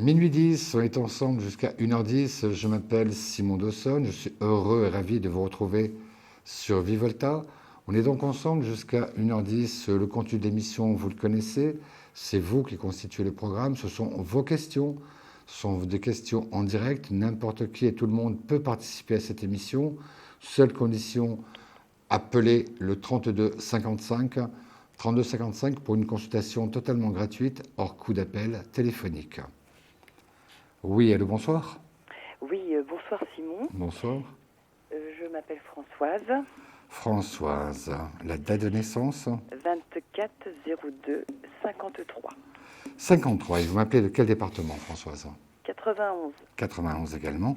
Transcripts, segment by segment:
Minuit 10, on est ensemble jusqu'à 1h10. Je m'appelle Simon Dawson. Je suis heureux et ravi de vous retrouver sur Vivolta. On est donc ensemble jusqu'à 1h10. Le contenu de l'émission, vous le connaissez. C'est vous qui constituez le programme. Ce sont vos questions. Ce sont des questions en direct. N'importe qui et tout le monde peut participer à cette émission. Seule condition, appelez le 32 55. 32 55 pour une consultation totalement gratuite, hors coût d'appel téléphonique. Oui, allô, bonsoir. Oui, bonsoir Simon. Bonsoir. Je m'appelle Françoise. Françoise, la date de naissance 24 02 53. 53, et vous m'appelez de quel département, Françoise 91. 91 également.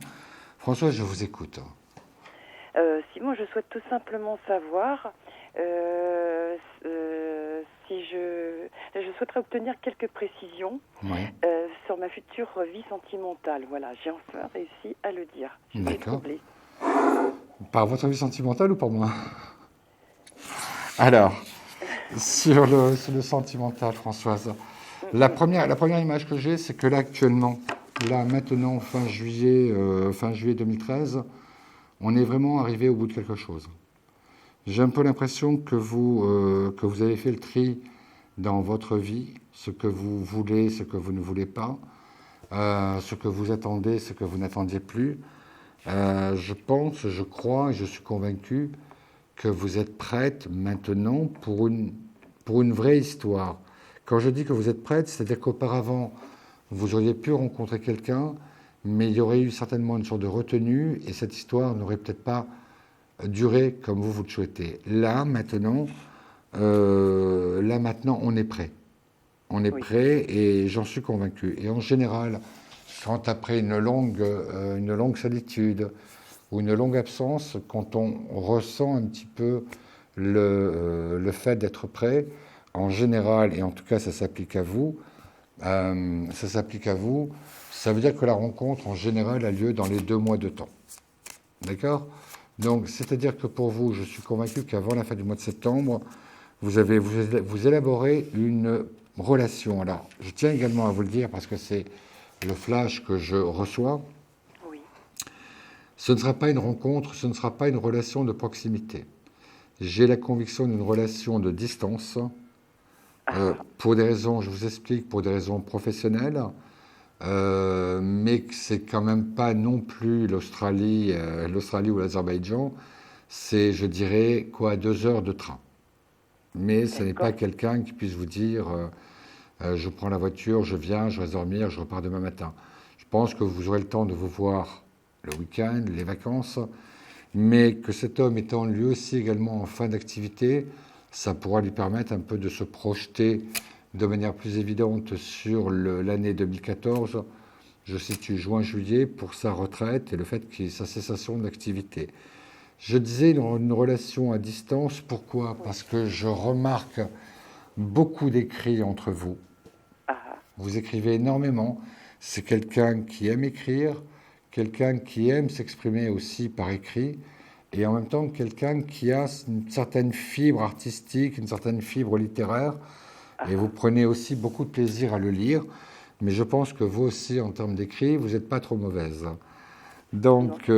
Françoise, je vous écoute. Simon, je souhaite tout simplement savoir si je souhaiterais obtenir quelques précisions sur ma future vie sentimentale. Voilà, j'ai enfin réussi à le dire. Je suis troublée. Par votre vie sentimentale ou par moi? Alors, sur le sentimental, Françoise, la première image que j'ai, c'est que là, actuellement, là, maintenant, fin juillet 2013, on est vraiment arrivé au bout de quelque chose. J'ai un peu l'impression que vous avez fait le tri dans votre vie, ce que vous voulez, ce que vous ne voulez pas, ce que vous attendez, ce que vous n'attendiez plus. Je pense, je crois, et je suis convaincu que vous êtes prête maintenant pour une vraie histoire. Quand je dis que vous êtes prête, c'est-à-dire qu'auparavant, vous auriez pu rencontrer quelqu'un, mais il y aurait eu certainement une sorte de retenue, et cette histoire n'aurait peut-être pas duré comme vous le souhaitez. Là, maintenant, on est prêt. On est prêt, et j'en suis convaincu. Et en général, quand après une longue solitude ou une longue absence, quand on ressent un petit peu le fait d'être prêt, en général, et en tout cas ça s'applique à vous, ça veut dire que la rencontre en général a lieu dans les 2 mois de temps. D'accord ? Donc, c'est-à-dire que pour vous, je suis convaincu qu'avant la fin du mois de septembre, vous élaborez une relation. Alors, je tiens également à vous le dire parce que c'est le flash que je reçois. Oui. Ce ne sera pas une rencontre, ce ne sera pas une relation de proximité. J'ai la conviction d'une relation de distance. Pour des raisons, je vous explique, pour des raisons professionnelles. Mais c'est quand même pas non plus l'Australie ou l'Azerbaïdjan. C'est, je dirais, 2 heures de train. Mais ce n'est pas quelqu'un qui puisse vous dire je prends la voiture, je viens, je reste dormir, je repars demain matin. Je pense que vous aurez le temps de vous voir le week-end, les vacances, mais que cet homme étant lui aussi également en fin d'activité, ça pourra lui permettre un peu de se projeter de manière plus évidente sur l'année 2014, je situe juin-juillet pour sa retraite et le fait qu'il y ait sa cessation d'activité. Je disais une relation à distance, pourquoi ? Parce que je remarque beaucoup d'écrits entre vous. Vous écrivez énormément. C'est quelqu'un qui aime écrire, quelqu'un qui aime s'exprimer aussi par écrit, et en même temps quelqu'un qui a une certaine fibre artistique, une certaine fibre littéraire. Et vous prenez aussi beaucoup de plaisir à le lire. Mais je pense que vous aussi, en termes d'écrit, vous n'êtes pas trop mauvaise. Donc,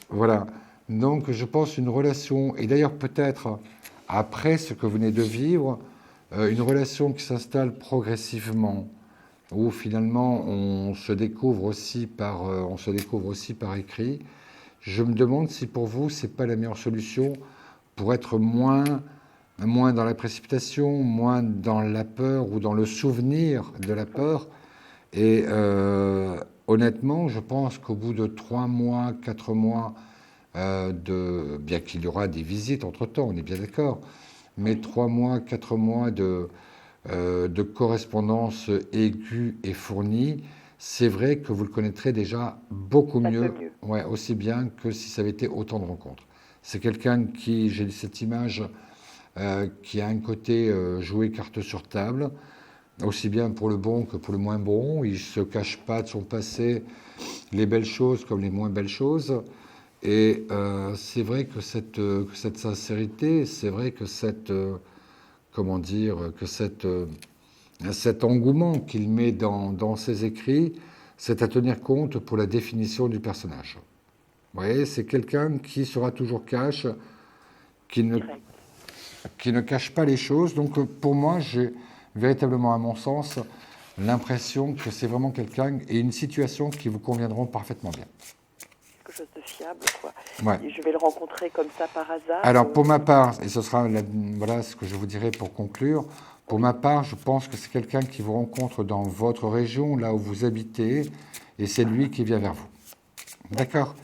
voilà. Donc, je pense une relation, et d'ailleurs peut-être après ce que vous venez de vivre, une relation qui s'installe progressivement, où finalement on se découvre aussi par écrit. Je me demande si pour vous, ce n'est pas la meilleure solution pour être moins dans la précipitation, moins dans la peur ou dans le souvenir de la peur. Et honnêtement, je pense qu'au bout de 3 mois, 4 mois, bien qu'il y aura des visites entre-temps, on est bien d'accord, mais 3 mois, 4 mois de correspondance aiguë et fournie, c'est vrai que vous le connaîtrez déjà beaucoup mieux, aussi bien que si ça avait été autant de rencontres. C'est quelqu'un qui, j'ai cette image, qui a un côté jouer carte sur table, aussi bien pour le bon que pour le moins bon. Il ne se cache pas de son passé, les belles choses comme les moins belles choses. Et c'est vrai que cette sincérité, c'est vrai que cet engouement qu'il met dans ses écrits, c'est à tenir compte pour la définition du personnage. Vous voyez, c'est quelqu'un qui sera toujours cash, qui ne cache pas les choses. Donc pour moi, j'ai véritablement, à mon sens, l'impression que c'est vraiment quelqu'un et une situation qui vous conviendront parfaitement bien. Quelque chose de fiable, quoi. Ouais. Et je vais le rencontrer comme ça par hasard. Alors pour ma part, et ce sera voilà ce que je vous dirai pour conclure, pour ma part, je pense que c'est quelqu'un qui vous rencontre dans votre région, là où vous habitez, et c'est lui qui vient vers vous. D'accord ?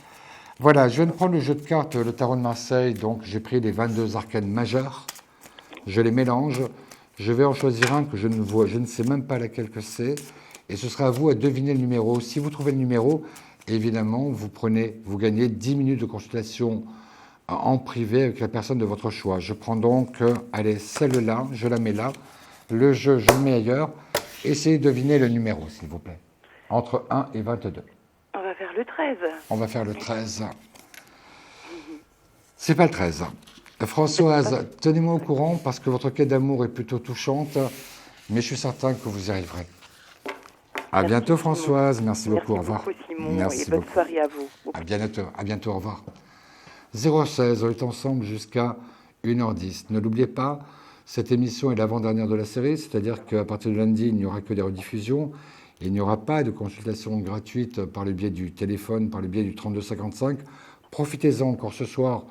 Voilà, je viens de prendre le jeu de cartes, le tarot de Marseille, donc j'ai pris les 22 arcanes majeures, je les mélange, je vais en choisir un que je ne sais même pas laquelle que c'est, et ce sera à vous à deviner le numéro. Si vous trouvez le numéro, évidemment, vous gagnez 10 minutes de consultation en privé avec la personne de votre choix. Je prends donc, allez, celle-là, je la mets là, le jeu, je le mets ailleurs, essayez de deviner le numéro, s'il vous plaît, entre 1 et 22. On va faire le 13. On va faire le 13. C'est pas le 13. Françoise, tenez-moi au courant parce que votre quête d'amour est plutôt touchante, mais je suis certain que vous y arriverez. À bientôt, Françoise. Merci beaucoup. Au revoir. Merci beaucoup, Simon. Merci et bonne beaucoup. soirée à vous. À bientôt. Au revoir. 016, on est ensemble jusqu'à 1h10. Ne l'oubliez pas, cette émission est l'avant-dernière de la série, c'est-à-dire qu'à partir de lundi, il n'y aura que des rediffusions. Il n'y aura pas de consultation gratuite par le biais du téléphone, par le biais du 3255. Profitez-en encore ce soir.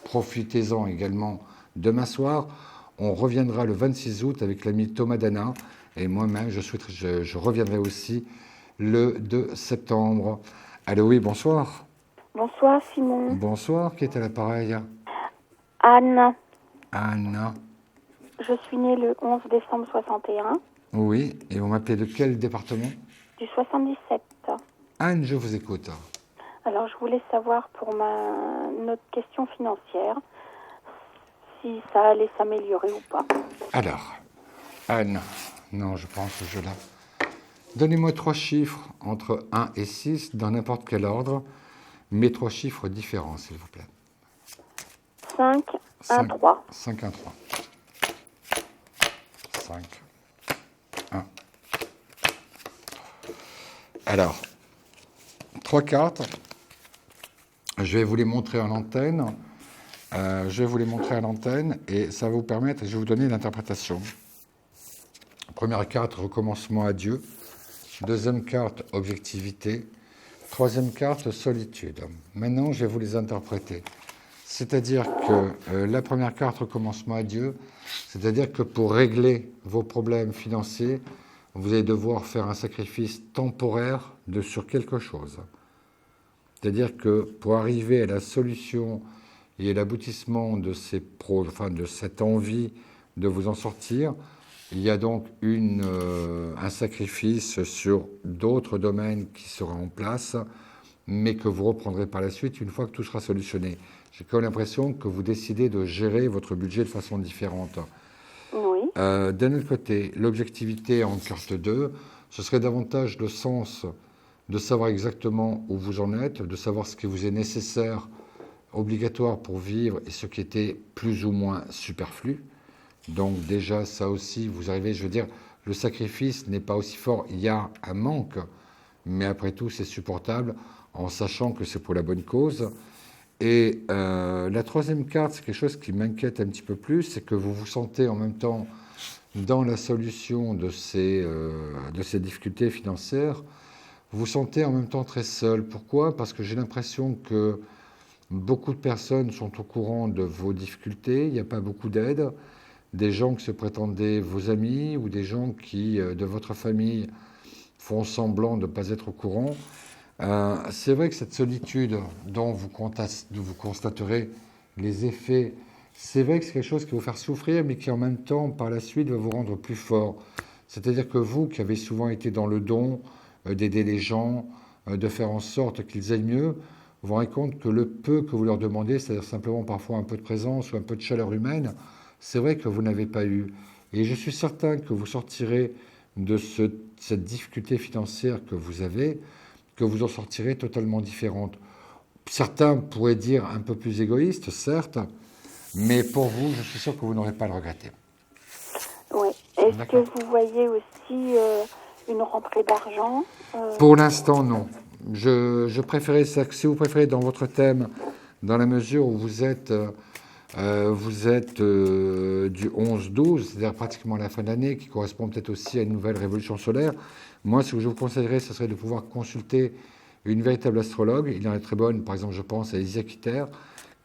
Profitez-en également demain soir. On reviendra le 26 août avec l'ami Thomas Dana. Et moi-même, je reviendrai aussi le 2 septembre. Allô, oui, bonsoir. Bonsoir Simon. Bonsoir, qui est à l'appareil? Anne. Anne. Je suis née le 11 décembre 61. Oui, et vous m'appelez de quel département? Du 77. Anne, je vous écoute. Alors je voulais savoir pour notre question financière, si ça allait s'améliorer ou pas. Alors, Anne, non, je pense que je l'ai. Donnez-moi 3 chiffres entre 1 et 6 dans n'importe quel ordre, mais 3 chiffres différents, s'il vous plaît. 5, 1, 3. 5, 1, 3. 5, 1. Alors, 3 cartes. Je vais vous les montrer en antenne. Et ça va vous permettre, je vais vous donner l'interprétation. Première carte, recommencement à Dieu. Deuxième carte, objectivité. Troisième carte, solitude. Maintenant, je vais vous les interpréter. C'est-à-dire que la première carte, recommencement à Dieu, c'est-à-dire que pour régler vos problèmes financiers, vous allez devoir faire un sacrifice temporaire sur quelque chose. C'est-à-dire que pour arriver à la solution et à l'aboutissement de cette envie de vous en sortir, il y a donc un sacrifice sur d'autres domaines qui sera en place, mais que vous reprendrez par la suite une fois que tout sera solutionné. J'ai quand même l'impression que vous décidez de gérer votre budget de façon différente. Oui. D'un autre côté, l'objectivité en carte 2, ce serait davantage le sens de savoir exactement où vous en êtes, de savoir ce qui vous est nécessaire, obligatoire pour vivre et ce qui était plus ou moins superflu. Donc déjà, ça aussi, vous arrivez, je veux dire, le sacrifice n'est pas aussi fort. Il y a un manque, mais après tout, c'est supportable en sachant que c'est pour la bonne cause. Et la troisième carte, c'est quelque chose qui m'inquiète un petit peu plus, c'est que vous vous sentez en même temps dans la solution de ces difficultés financières. Vous vous sentez en même temps très seul. Pourquoi? Parce que j'ai l'impression que beaucoup de personnes sont au courant de vos difficultés. Il n'y a pas beaucoup d'aide. Des gens qui se prétendaient vos amis ou des gens qui, de votre famille, font semblant de ne pas être au courant. C'est vrai que cette solitude dont vous constaterez les effets, c'est vrai que c'est quelque chose qui va vous faire souffrir, mais qui en même temps, par la suite, va vous rendre plus fort. C'est-à-dire que vous, qui avez souvent été dans le don, d'aider les gens, de faire en sorte qu'ils aillent mieux, vous vous rendez compte que le peu que vous leur demandez, c'est-à-dire simplement parfois un peu de présence ou un peu de chaleur humaine, c'est vrai que vous n'avez pas eu. Et je suis certain que vous sortirez de cette difficulté financière que vous avez, que vous en sortirez totalement différente. Certains pourraient dire un peu plus égoïste, certes, mais pour vous, je suis sûr que vous n'aurez pas à le regretter. Oui. Est-ce que vous voyez aussi une rentrée d'argent. Pour l'instant, non. Je préférais ça, si vous préférez, dans votre thème, dans la mesure où vous êtes du 11-12, c'est-à-dire pratiquement à la fin de l'année, qui correspond peut-être aussi à une nouvelle révolution solaire. Moi, ce que je vous conseillerais, ce serait de pouvoir consulter une véritable astrologue. Il y en a très bonne, par exemple, je pense à Isia Kitter,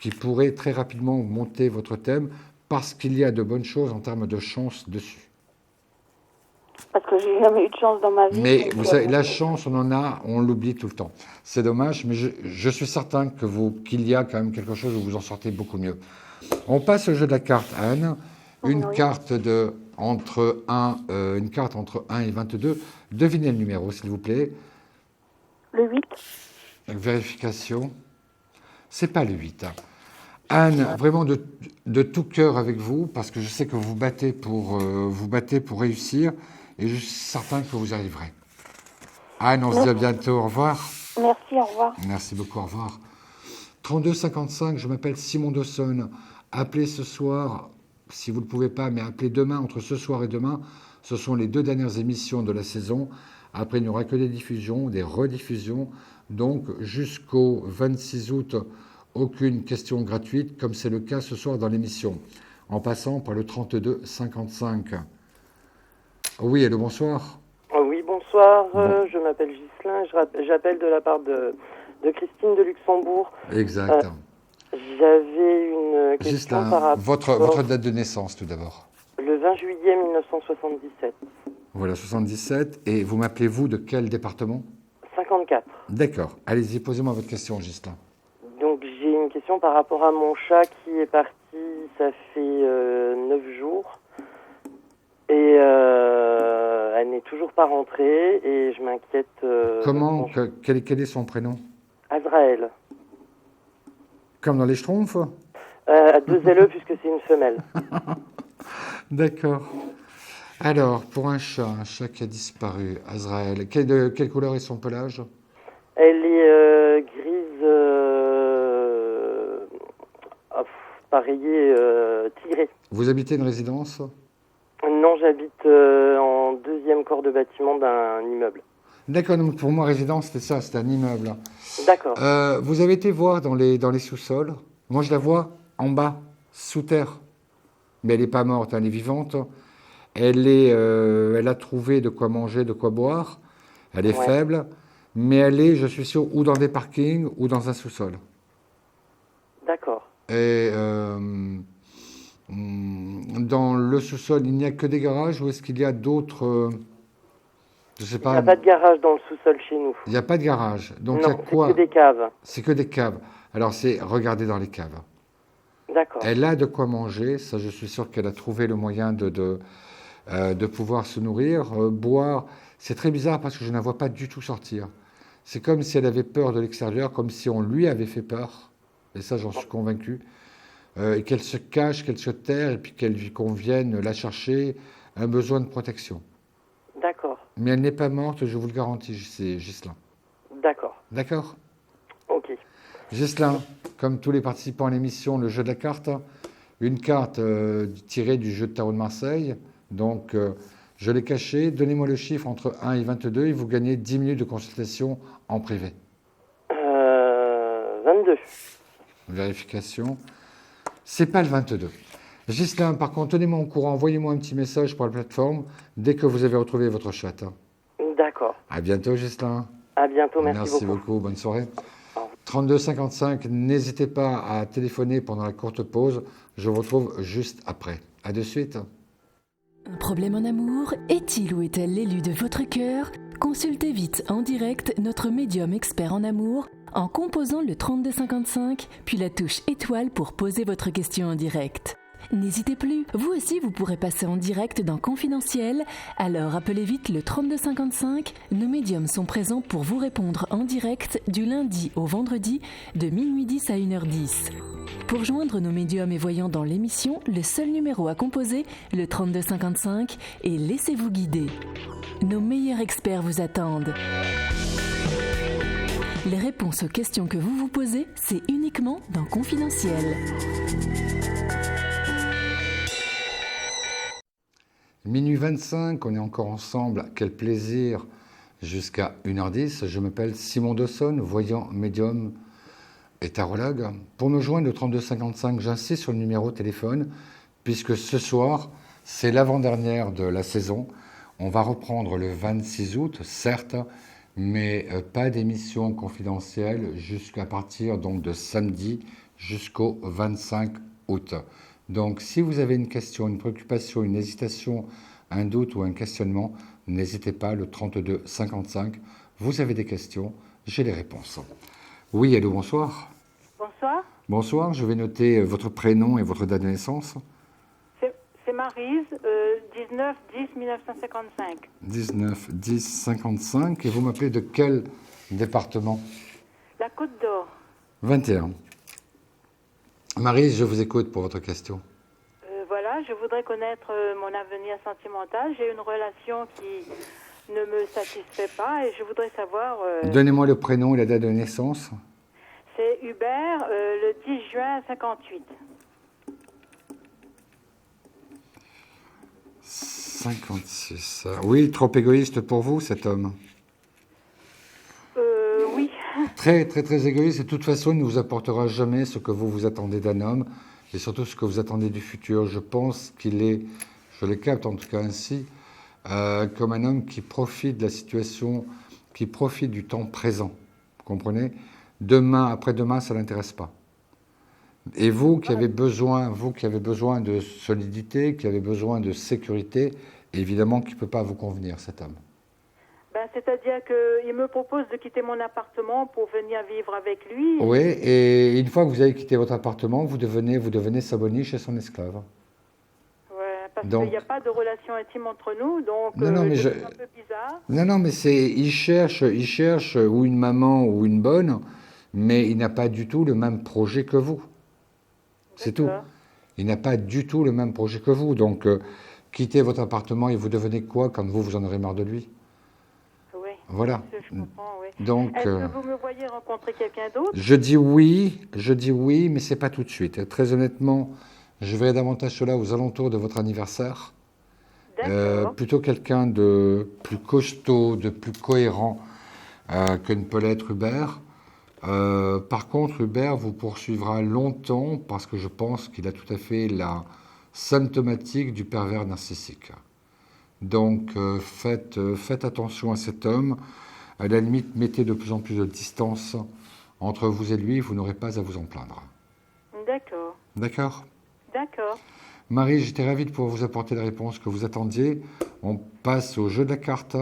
qui pourrait très rapidement monter votre thème parce qu'il y a de bonnes choses en termes de chance dessus. Parce que j'ai jamais eu de chance dans ma vie. Mais vous savez, la chance, on en a, on l'oublie tout le temps. C'est dommage, mais je suis certain qu'il y a quand même quelque chose où vous en sortez beaucoup mieux. On passe au jeu de la carte, Anne. Une carte entre 1 et 22. Devinez le numéro, s'il vous plaît. Le 8. Vérification. C'est pas le 8. Anne, vraiment de tout cœur avec vous, parce que je sais que vous battez pour réussir, et je suis certain que vous arriverez. Anne, on se dit à bientôt. Au revoir. Merci, au revoir. Merci beaucoup, au revoir. 32 55, je m'appelle Simon Dawson. Appelez ce soir, si vous ne le pouvez pas, mais appelez demain, entre ce soir et demain. Ce sont les 2 dernières émissions de la saison. Après, il n'y aura que des diffusions, des rediffusions. Donc, jusqu'au 26 août, aucune question gratuite, comme c'est le cas ce soir dans l'émission. En passant par le 32 55. Oui, allô, bonsoir. Oui, bonsoir. Je m'appelle Ghislain. J'appelle de la part de Christine de Luxembourg. Exact. J'avais une question Ghislain, par rapport... votre date de naissance, tout d'abord. Le 20 juillet 1977. Voilà, 77. Et vous m'appelez-vous de quel département ? 54. D'accord. Allez-y, posez-moi votre question, Ghislain. Donc, j'ai une question par rapport à mon chat qui est parti, ça fait 9 jours. Et elle n'est toujours pas rentrée et je m'inquiète... Quel est son prénom ? Azraël. Comme dans les Schtroumpfs ? 2 LE puisque c'est une femelle. D'accord. Alors, pour un chat qui a disparu, Azraël, quelle couleur est son pelage ? Elle est grise, pareillée tigrée. Vous habitez une résidence ? Non, j'habite en 2e corps de bâtiment d'un immeuble. D'accord, donc pour moi, résidence, c'est un immeuble. D'accord. Vous avez été voir dans les sous-sols ? Moi, je la vois en bas, sous terre. Mais elle n'est pas morte, elle est vivante. Elle a trouvé de quoi manger, de quoi boire. Elle est faible, mais elle est, je suis sûr, ou dans des parkings ou dans un sous-sol. D'accord. Et dans le sous-sol, il n'y a que des garages ou est-ce qu'il y a d'autres... je sais pas. Il n'y a pas de garage dans le sous-sol chez nous. Il n'y a pas de garage. Donc non, il y a quoi ? C'est que des caves. C'est que des caves. Alors c'est regarder dans les caves. D'accord. Elle a de quoi manger, ça je suis sûr qu'elle a trouvé le moyen de pouvoir se nourrir. Boire, c'est très bizarre parce que je ne la vois pas du tout sortir. C'est comme si elle avait peur de l'extérieur, comme si on lui avait fait peur, et ça j'en suis convaincu, et qu'elle se cache, qu'elle se terre, et puis qu'on vienne la chercher, un besoin de protection. D'accord. Mais elle n'est pas morte, je vous le garantis, c'est Ghislain. D'accord. D'accord ? Ok. Ghislain, comme tous les participants à l'émission, le jeu de la carte, une carte tirée du jeu de tarot de Marseille. Donc, je l'ai caché. Donnez-moi le chiffre entre 1 et 22 et vous gagnez 10 minutes de consultation en privé. 22. Vérification. C'est pas le 22. Ghislain, par contre, tenez-moi au courant. Envoyez-moi un petit message pour la plateforme dès que vous avez retrouvé votre chat. D'accord. À bientôt, Ghislain. À bientôt, merci beaucoup. Bonne soirée. 32 55, n'hésitez pas à téléphoner pendant la courte pause. Je vous retrouve juste après. À de suite. Un problème en amour ? Est-il ou est-elle l'élu de votre cœur ? Consultez vite en direct notre médium expert en amour en composant le 32 55, puis la touche étoile pour poser votre question en direct. N'hésitez plus, vous aussi vous pourrez passer en direct dans Confidentiel, alors appelez vite le 32 55, nos médiums sont présents pour vous répondre en direct du lundi au vendredi de minuit 10 à 1h10. Pour joindre nos médiums et voyants dans l'émission, le seul numéro à composer, le 32 55, et laissez-vous guider. Nos meilleurs experts vous attendent. Les réponses aux questions que vous vous posez, c'est uniquement dans Confidentiel. Minuit 25, on est encore ensemble. Quel plaisir. Jusqu'à 1h10. Je m'appelle Simon Dawson, voyant médium et tarologue. Pour me joindre, le 32 55, j'insiste sur le numéro de téléphone, puisque ce soir, c'est l'avant-dernière de la saison. On va reprendre le 26 août, certes, mais pas d'émission confidentielle jusqu'à partir donc, de samedi jusqu'au 25 août. Donc, si vous avez une question, une préoccupation, une hésitation, un doute ou un questionnement, n'hésitez pas, le 32 55. Vous avez des questions, j'ai les réponses. Oui, allô, bonsoir. Bonsoir. Bonsoir, je vais noter votre prénom et votre date de naissance. C'est Maryse, 19-10-1955. 19-10-55. Et vous m'appelez de quel département? La Côte d'Or. 21. Maryse, je vous écoute pour votre question. Voilà, je voudrais connaître mon avenir sentimental. J'ai une relation qui ne me satisfait pas et je voudrais savoir... Donnez-moi le prénom et la date de naissance. C'est Hubert, le 10 juin 58. 56. Oui, trop égoïste pour vous, cet homme? Oui. Très, très, très égoïste. Et de toute façon, il ne vous apportera jamais ce que vous attendez d'un homme et surtout ce que vous attendez du futur. Je pense qu'il est, je le capte en tout cas ainsi, comme un homme qui profite de la situation, qui profite du temps présent. Vous comprenez? Demain, après-demain, ça ne l'intéresse pas. Et vous qui avez besoin de solidité, qui avez besoin de sécurité, évidemment qu'il ne peut pas vous convenir, cet homme. C'est-à-dire qu'il me propose de quitter mon appartement pour venir vivre avec lui. Oui, et une fois que vous avez quitté votre appartement, vous devenez s'abonner chez son esclave. Oui, parce qu'il n'y a pas de relation intime entre nous, donc c'est un peu bizarre. Non, mais il cherche ou une maman ou une bonne, mais il n'a pas du tout le même projet que vous. C'est tout. Il n'a pas du tout le même projet que vous. Donc, quittez votre appartement et vous devenez quoi quand vous en aurez marre de lui? Oui. Voilà. Je comprends, oui. Donc, est-ce que vous me voyez rencontrer quelqu'un d'autre? Je dis oui, mais c'est pas tout de suite. Très honnêtement, je verrai davantage cela aux alentours de votre anniversaire. Plutôt quelqu'un de plus costaud, de plus cohérent que ne peut l'être Hubert. Par contre, Hubert vous poursuivra longtemps parce que je pense qu'il a tout à fait la symptomatique du pervers narcissique. Donc, faites attention à cet homme. À la limite, mettez de plus en plus de distance entre vous et lui. Vous n'aurez pas à vous en plaindre. D'accord. D'accord. D'accord. Marie, j'étais ravi de pouvoir vous apporter la réponse que vous attendiez. On passe au jeu de la carte.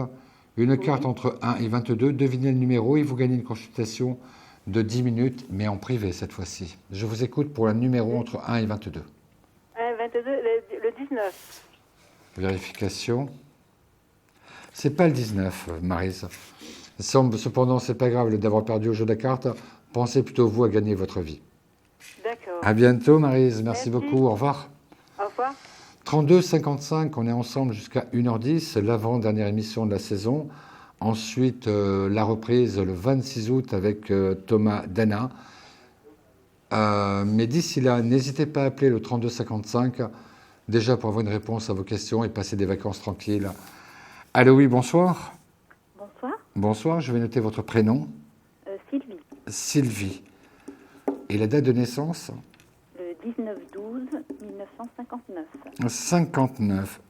Une carte entre 1 et 22. Devinez le numéro et vous gagnez une consultation de 10 minutes, mais en privé cette fois-ci. Je vous écoute pour le numéro entre 1 et 22. 22, le 19. Vérification. C'est pas le 19, Maryse. Cependant, c'est pas grave d'avoir perdu au jeu de la carte. Pensez plutôt, vous, à gagner votre vie. D'accord. À bientôt, Maryse. Merci beaucoup. Au revoir. Au revoir. 32 55, on est ensemble jusqu'à 1h10, l'avant-dernière émission de la saison. Ensuite, la reprise le 26 août avec Thomas Dana. Mais d'ici là, n'hésitez pas à appeler le 32 55, déjà pour avoir une réponse à vos questions et passer des vacances tranquilles. Allô, oui, bonsoir. Bonsoir. Bonsoir, je vais noter votre prénom. Sylvie. Sylvie. Et la date de naissance? Le 19-12-1959. 59.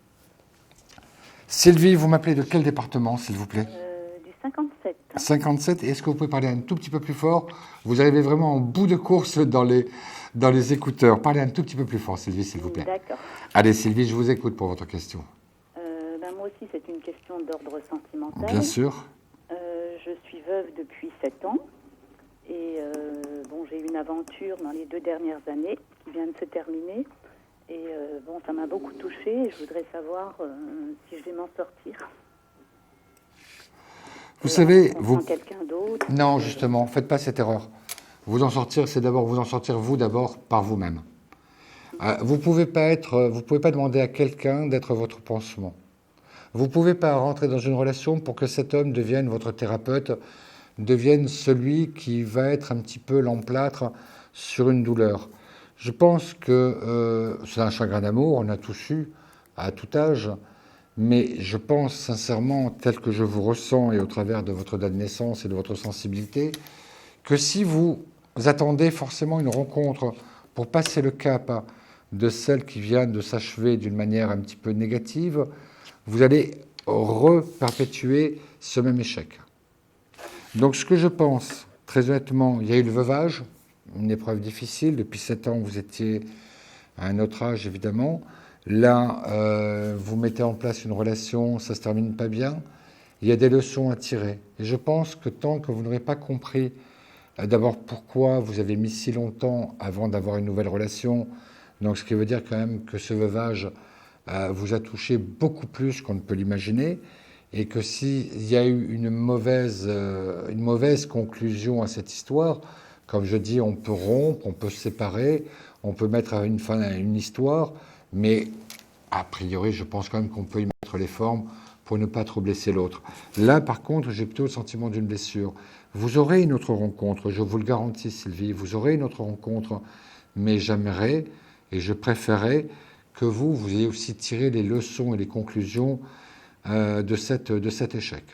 Sylvie, vous m'appelez de quel département, s'il vous plaît? Du 57. 57. Est-ce que vous pouvez parler un tout petit peu plus fort? Vous arrivez vraiment en bout de course dans les écouteurs. Parlez un tout petit peu plus fort, Sylvie, s'il vous plaît. D'accord. Allez, Sylvie, je vous écoute pour votre question. Moi aussi, c'est une question d'ordre sentimental. Bien sûr. Je suis veuve depuis 7 ans. Et j'ai eu une aventure dans les 2 dernières années qui vient de se terminer. Et ça m'a beaucoup touchée et je voudrais savoir si je vais m'en sortir. Vous savez, vous... quelqu'un d'autre. Non, justement, faites pas cette erreur. Vous en sortir, c'est d'abord vous en sortir vous d'abord par vous-même. Vous pouvez pas demander à quelqu'un d'être votre pansement. Vous pouvez pas rentrer dans une relation pour que cet homme devienne votre thérapeute, devienne celui qui va être un petit peu l'emplâtre sur une douleur. Je pense que c'est un chagrin d'amour, on a tous eu, à tout âge, Mais je pense sincèrement, tel que je vous ressens et au travers de votre date de naissance et de votre sensibilité, que si vous attendez forcément une rencontre pour passer le cap de celle qui vient de s'achever d'une manière un petit peu négative, vous allez reperpétuer ce même échec. Donc ce que je pense, très honnêtement, il y a eu le veuvage, une épreuve difficile. Depuis 7 ans, vous étiez à un autre âge, évidemment. Là, vous mettez en place une relation, ça ne se termine pas bien. Il y a des leçons à tirer. Et je pense que tant que vous n'aurez pas compris d'abord pourquoi vous avez mis si longtemps avant d'avoir une nouvelle relation, donc ce qui veut dire quand même que ce veuvage vous a touché beaucoup plus qu'on ne peut l'imaginer, et que s'il y a eu une mauvaise conclusion à cette histoire, comme je dis, on peut rompre, on peut se séparer, on peut mettre une fin à une histoire, mais a priori, je pense quand même qu'on peut y mettre les formes pour ne pas trop blesser l'autre. Là, par contre, j'ai plutôt le sentiment d'une blessure. Vous aurez une autre rencontre, je vous le garantis, Sylvie, vous aurez une autre rencontre, mais j'aimerais et je préférerais que vous ayez aussi tiré les leçons et les conclusions de cet échec.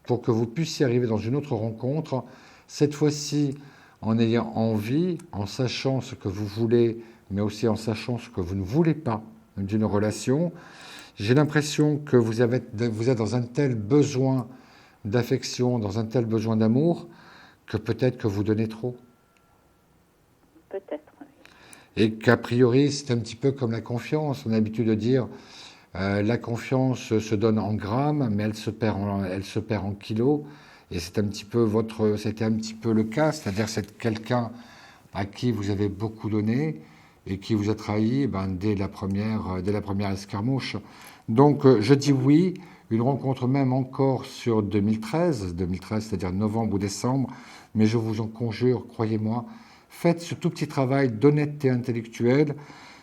Pour que vous puissiez arriver dans une autre rencontre, cette fois-ci en ayant envie, en sachant ce que vous voulez, mais aussi en sachant ce que vous ne voulez pas d'une relation. J'ai l'impression que vous êtes dans un tel besoin d'affection, dans un tel besoin d'amour, que peut-être que vous donnez trop. Peut-être, oui. Et qu'a priori, c'est un petit peu comme la confiance. On a l'habitude de dire la confiance se donne en grammes, mais elle se perd en kilos. Et c'était un petit peu le cas, c'est-à-dire c'est quelqu'un à qui vous avez beaucoup donné et qui vous a trahi dès la première escarmouche. Donc je dis oui, une rencontre même encore sur 2013, c'est-à-dire novembre ou décembre, mais je vous en conjure, croyez-moi, faites ce tout petit travail d'honnêteté intellectuelle,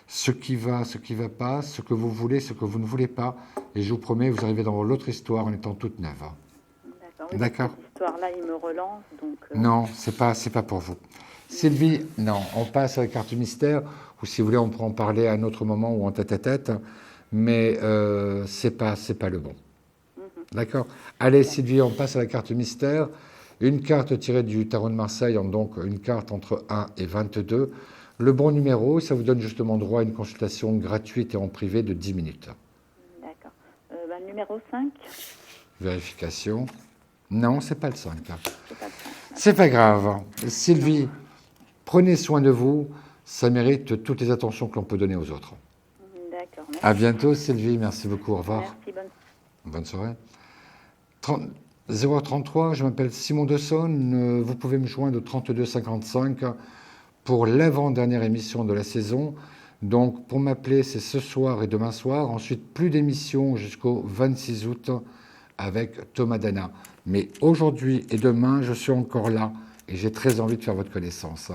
ce qui va pas, ce que vous voulez, ce que vous ne voulez pas, et je vous promets, vous arrivez dans l'autre histoire en étant toute neuve. D'accord. Cette histoire-là, il me relance, donc... Non, c'est pas pour vous. Sylvie, non, on passe à la carte mystère, ou si vous voulez, on pourra en parler à un autre moment ou en tête-à-tête, mais c'est pas le bon. D'accord. Allez, Sylvie, on passe à la carte mystère. Une carte tirée du tarot de Marseille, donc une carte entre 1 et 22. Le bon numéro, ça vous donne justement droit à une consultation gratuite et en privé de 10 minutes. D'accord. Numéro 5. Vérification. Non, c'est pas le 5. C'est pas le 5. C'est pas grave. Sylvie, prenez soin de vous. Ça mérite toutes les attentions que l'on peut donner aux autres. D'accord. À bientôt, Sylvie. Merci beaucoup. Au revoir. Merci, bonne soirée. 033, je m'appelle Simon Dessonne. Vous pouvez me joindre au 32 55 pour l'avant-dernière émission de la saison. Donc, pour m'appeler, c'est ce soir et demain soir. Ensuite, plus d'émissions jusqu'au 26 août avec Thomas Dana. Mais aujourd'hui et demain, je suis encore là et j'ai très envie de faire votre connaissance.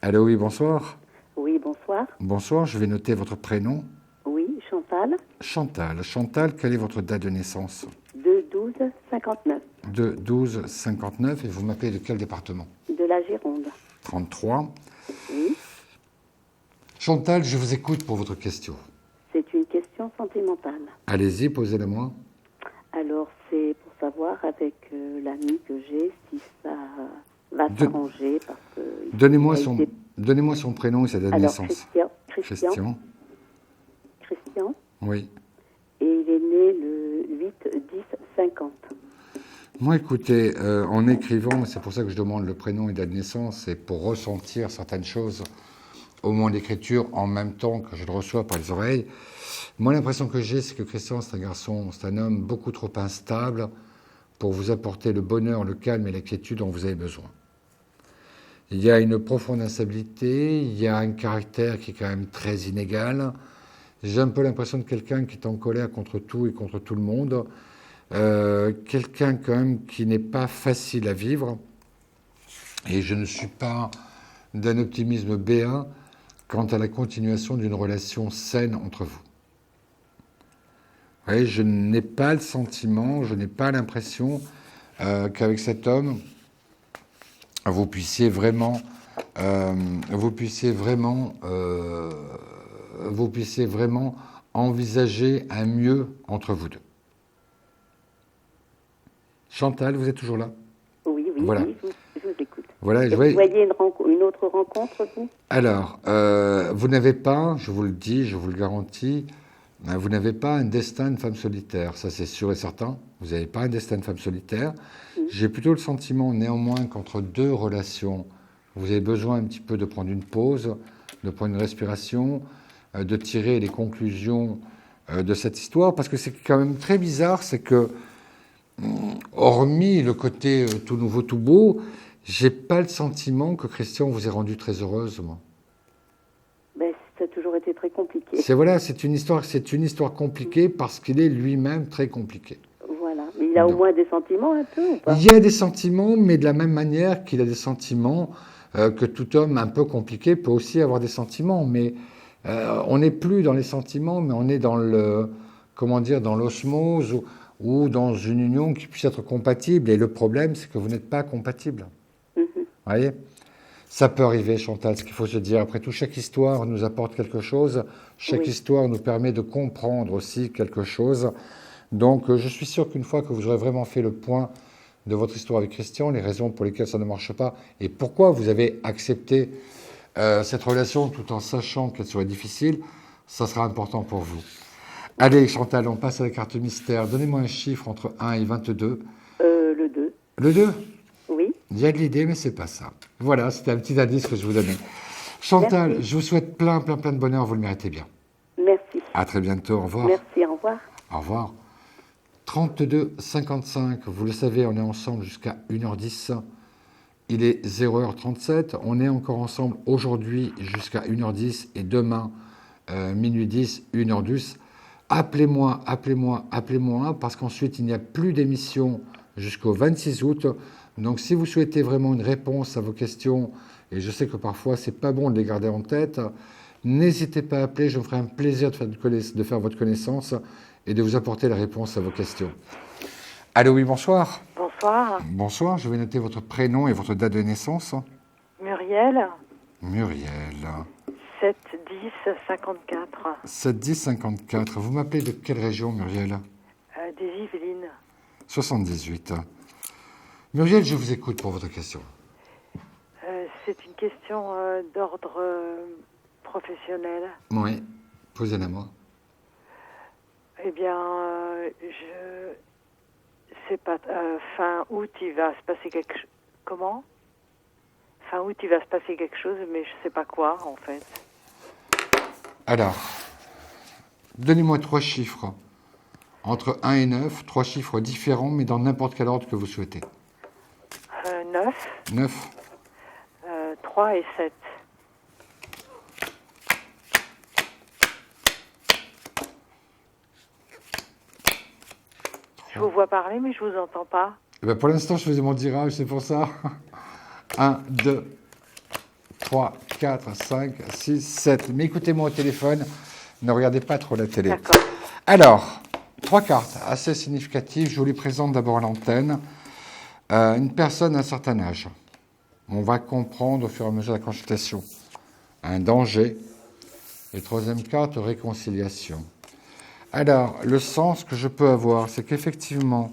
Allô, oui, bonsoir. Oui, bonsoir. Bonsoir, je vais noter votre prénom. Oui, Chantal. Chantal, quelle est votre date de naissance ? 2-12-59. 2-12-59, et vous m'appelez de quel département ? De la Gironde. 33. Oui. Chantal, je vous écoute pour votre question. C'est une question sentimentale. Allez-y, posez-la-moi. Alors, c'est pour savoir avec l'ami que j'ai si ça va s'arranger. Parce que donnez-moi son prénom et sa date de naissance. Christian. Oui. Et il est né le 8-10-50. Moi, écoutez, en écrivant, c'est pour ça que je demande le prénom et date de naissance, c'est pour ressentir certaines choses au moment de l'écriture en même temps que je le reçois par les oreilles. Moi, l'impression que j'ai, c'est que Christian, c'est un homme beaucoup trop instable pour vous apporter le bonheur, le calme et la quiétude dont vous avez besoin. Il y a une profonde instabilité, il y a un caractère qui est quand même très inégal. J'ai un peu l'impression de quelqu'un qui est en colère contre tout et contre tout le monde. Quelqu'un quand même qui n'est pas facile à vivre. Et je ne suis pas d'un optimisme béat quant à la continuation d'une relation saine entre vous. Vous voyez, je n'ai pas le sentiment, je n'ai pas l'impression qu'avec cet homme, vous puissiez vraiment vous puissiez vraiment envisager un mieux entre vous deux. Chantal, vous êtes toujours là? Oui, voilà. Oui, je vous écoute. Voilà, vous voyez une autre rencontre, vous? Alors, vous n'avez pas, je vous le dis, je vous le garantis, vous n'avez pas un destin de femme solitaire, ça c'est sûr et certain. Vous n'avez pas un destin de femme solitaire. J'ai plutôt le sentiment, néanmoins, qu'entre deux relations, vous avez besoin un petit peu de prendre une pause, de prendre une respiration, de tirer les conclusions de cette histoire, parce que c'est quand même très bizarre, c'est que, hormis le côté tout nouveau, tout beau, j'ai pas le sentiment que Christian vous ait rendu très heureuse, moi. Ben, ça a toujours été très compliqué. C'est une histoire compliquée parce qu'il est lui-même très compliqué. Voilà, mais il a au moins des sentiments un peu ou pas? Il y a des sentiments, mais de la même manière qu'il a des sentiments, que tout homme un peu compliqué peut aussi avoir des sentiments, mais on n'est plus dans les sentiments, mais on est dans dans l'osmose ou dans une union qui puisse être compatible. Et le problème, c'est que vous n'êtes pas compatible. Vous voyez ? Ça peut arriver, Chantal, ce qu'il faut se dire. Après tout, chaque histoire nous apporte quelque chose. Chaque histoire nous permet de comprendre aussi quelque chose. Donc, je suis sûr qu'une fois que vous aurez vraiment fait le point de votre histoire avec Christian, les raisons pour lesquelles ça ne marche pas et pourquoi vous avez accepté cette relation tout en sachant qu'elle serait difficile, ça sera important pour vous. Allez, Chantal, on passe à la carte mystère. Donnez-moi un chiffre entre 1 et 22. Le 2. Le 2 ? Oui. Il y a de l'idée, mais c'est pas ça. Voilà, c'était un petit indice que je vous donnais. Chantal, merci. Je vous souhaite plein de bonheur, vous le méritez bien. Merci. À très bientôt, au revoir. Merci, au revoir. Au revoir. 32 55, vous le savez, on est ensemble jusqu'à 1h10. Il est 0h37. On est encore ensemble aujourd'hui jusqu'à 1h10 et demain, minuit 10, 1h10. Appelez-moi, parce qu'ensuite, il n'y a plus d'émission jusqu'au 26 août. Donc, si vous souhaitez vraiment une réponse à vos questions, et je sais que parfois, c'est pas bon de les garder en tête, n'hésitez pas à appeler. Je me ferai un plaisir de faire votre connaissance et de vous apporter la réponse à vos questions. Allô, oui, bonsoir. Bonsoir. Bonsoir, je vais noter votre prénom et votre date de naissance. Muriel. Muriel. 7 10 54. 7 10 54. Vous m'appelez de quelle région, Muriel? Des Yvelines. 78. Muriel, je vous écoute pour votre question. C'est une question d'ordre professionnel. Oui, posez-la moi. Eh bien, je sais pas. Fin août, il va se passer quelque chose. Comment? Fin août, il va se passer quelque chose, mais je sais pas quoi, en fait. Alors, donnez-moi 3 chiffres. Entre 1 et 9, 3 chiffres différents, mais dans n'importe quel ordre que vous souhaitez. 9. 9. 3 et 7. Je vous vois parler, mais je vous entends pas. Eh bien, pour l'instant, je faisais mon tirage, c'est pour ça. 1, 2, 3, 4, 5, 6, 7. Mais écoutez-moi au téléphone, ne regardez pas trop la télé. D'accord. Alors, 3 cartes assez significatives. Je vous les présente d'abord à l'antenne. Une personne à un certain âge. On va comprendre au fur et à mesure de la consultation. Un danger. Et troisième carte, réconciliation. Alors, le sens que je peux avoir, c'est qu'effectivement,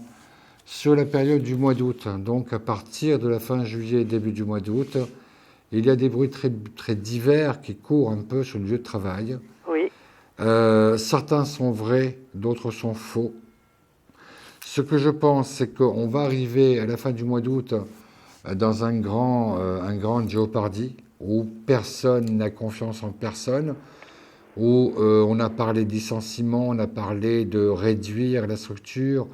sur la période du mois d'août, donc à partir de la fin juillet, début du mois d'août, il y a des bruits très divers qui courent un peu sur le lieu de travail. Oui. Certains sont vrais, d'autres sont faux. Ce que je pense, c'est qu'on va arriver à la fin du mois d'août dans un grand Jeopardy où personne n'a confiance en personne, où on a parlé de licenciement, on a parlé de réduire la structure,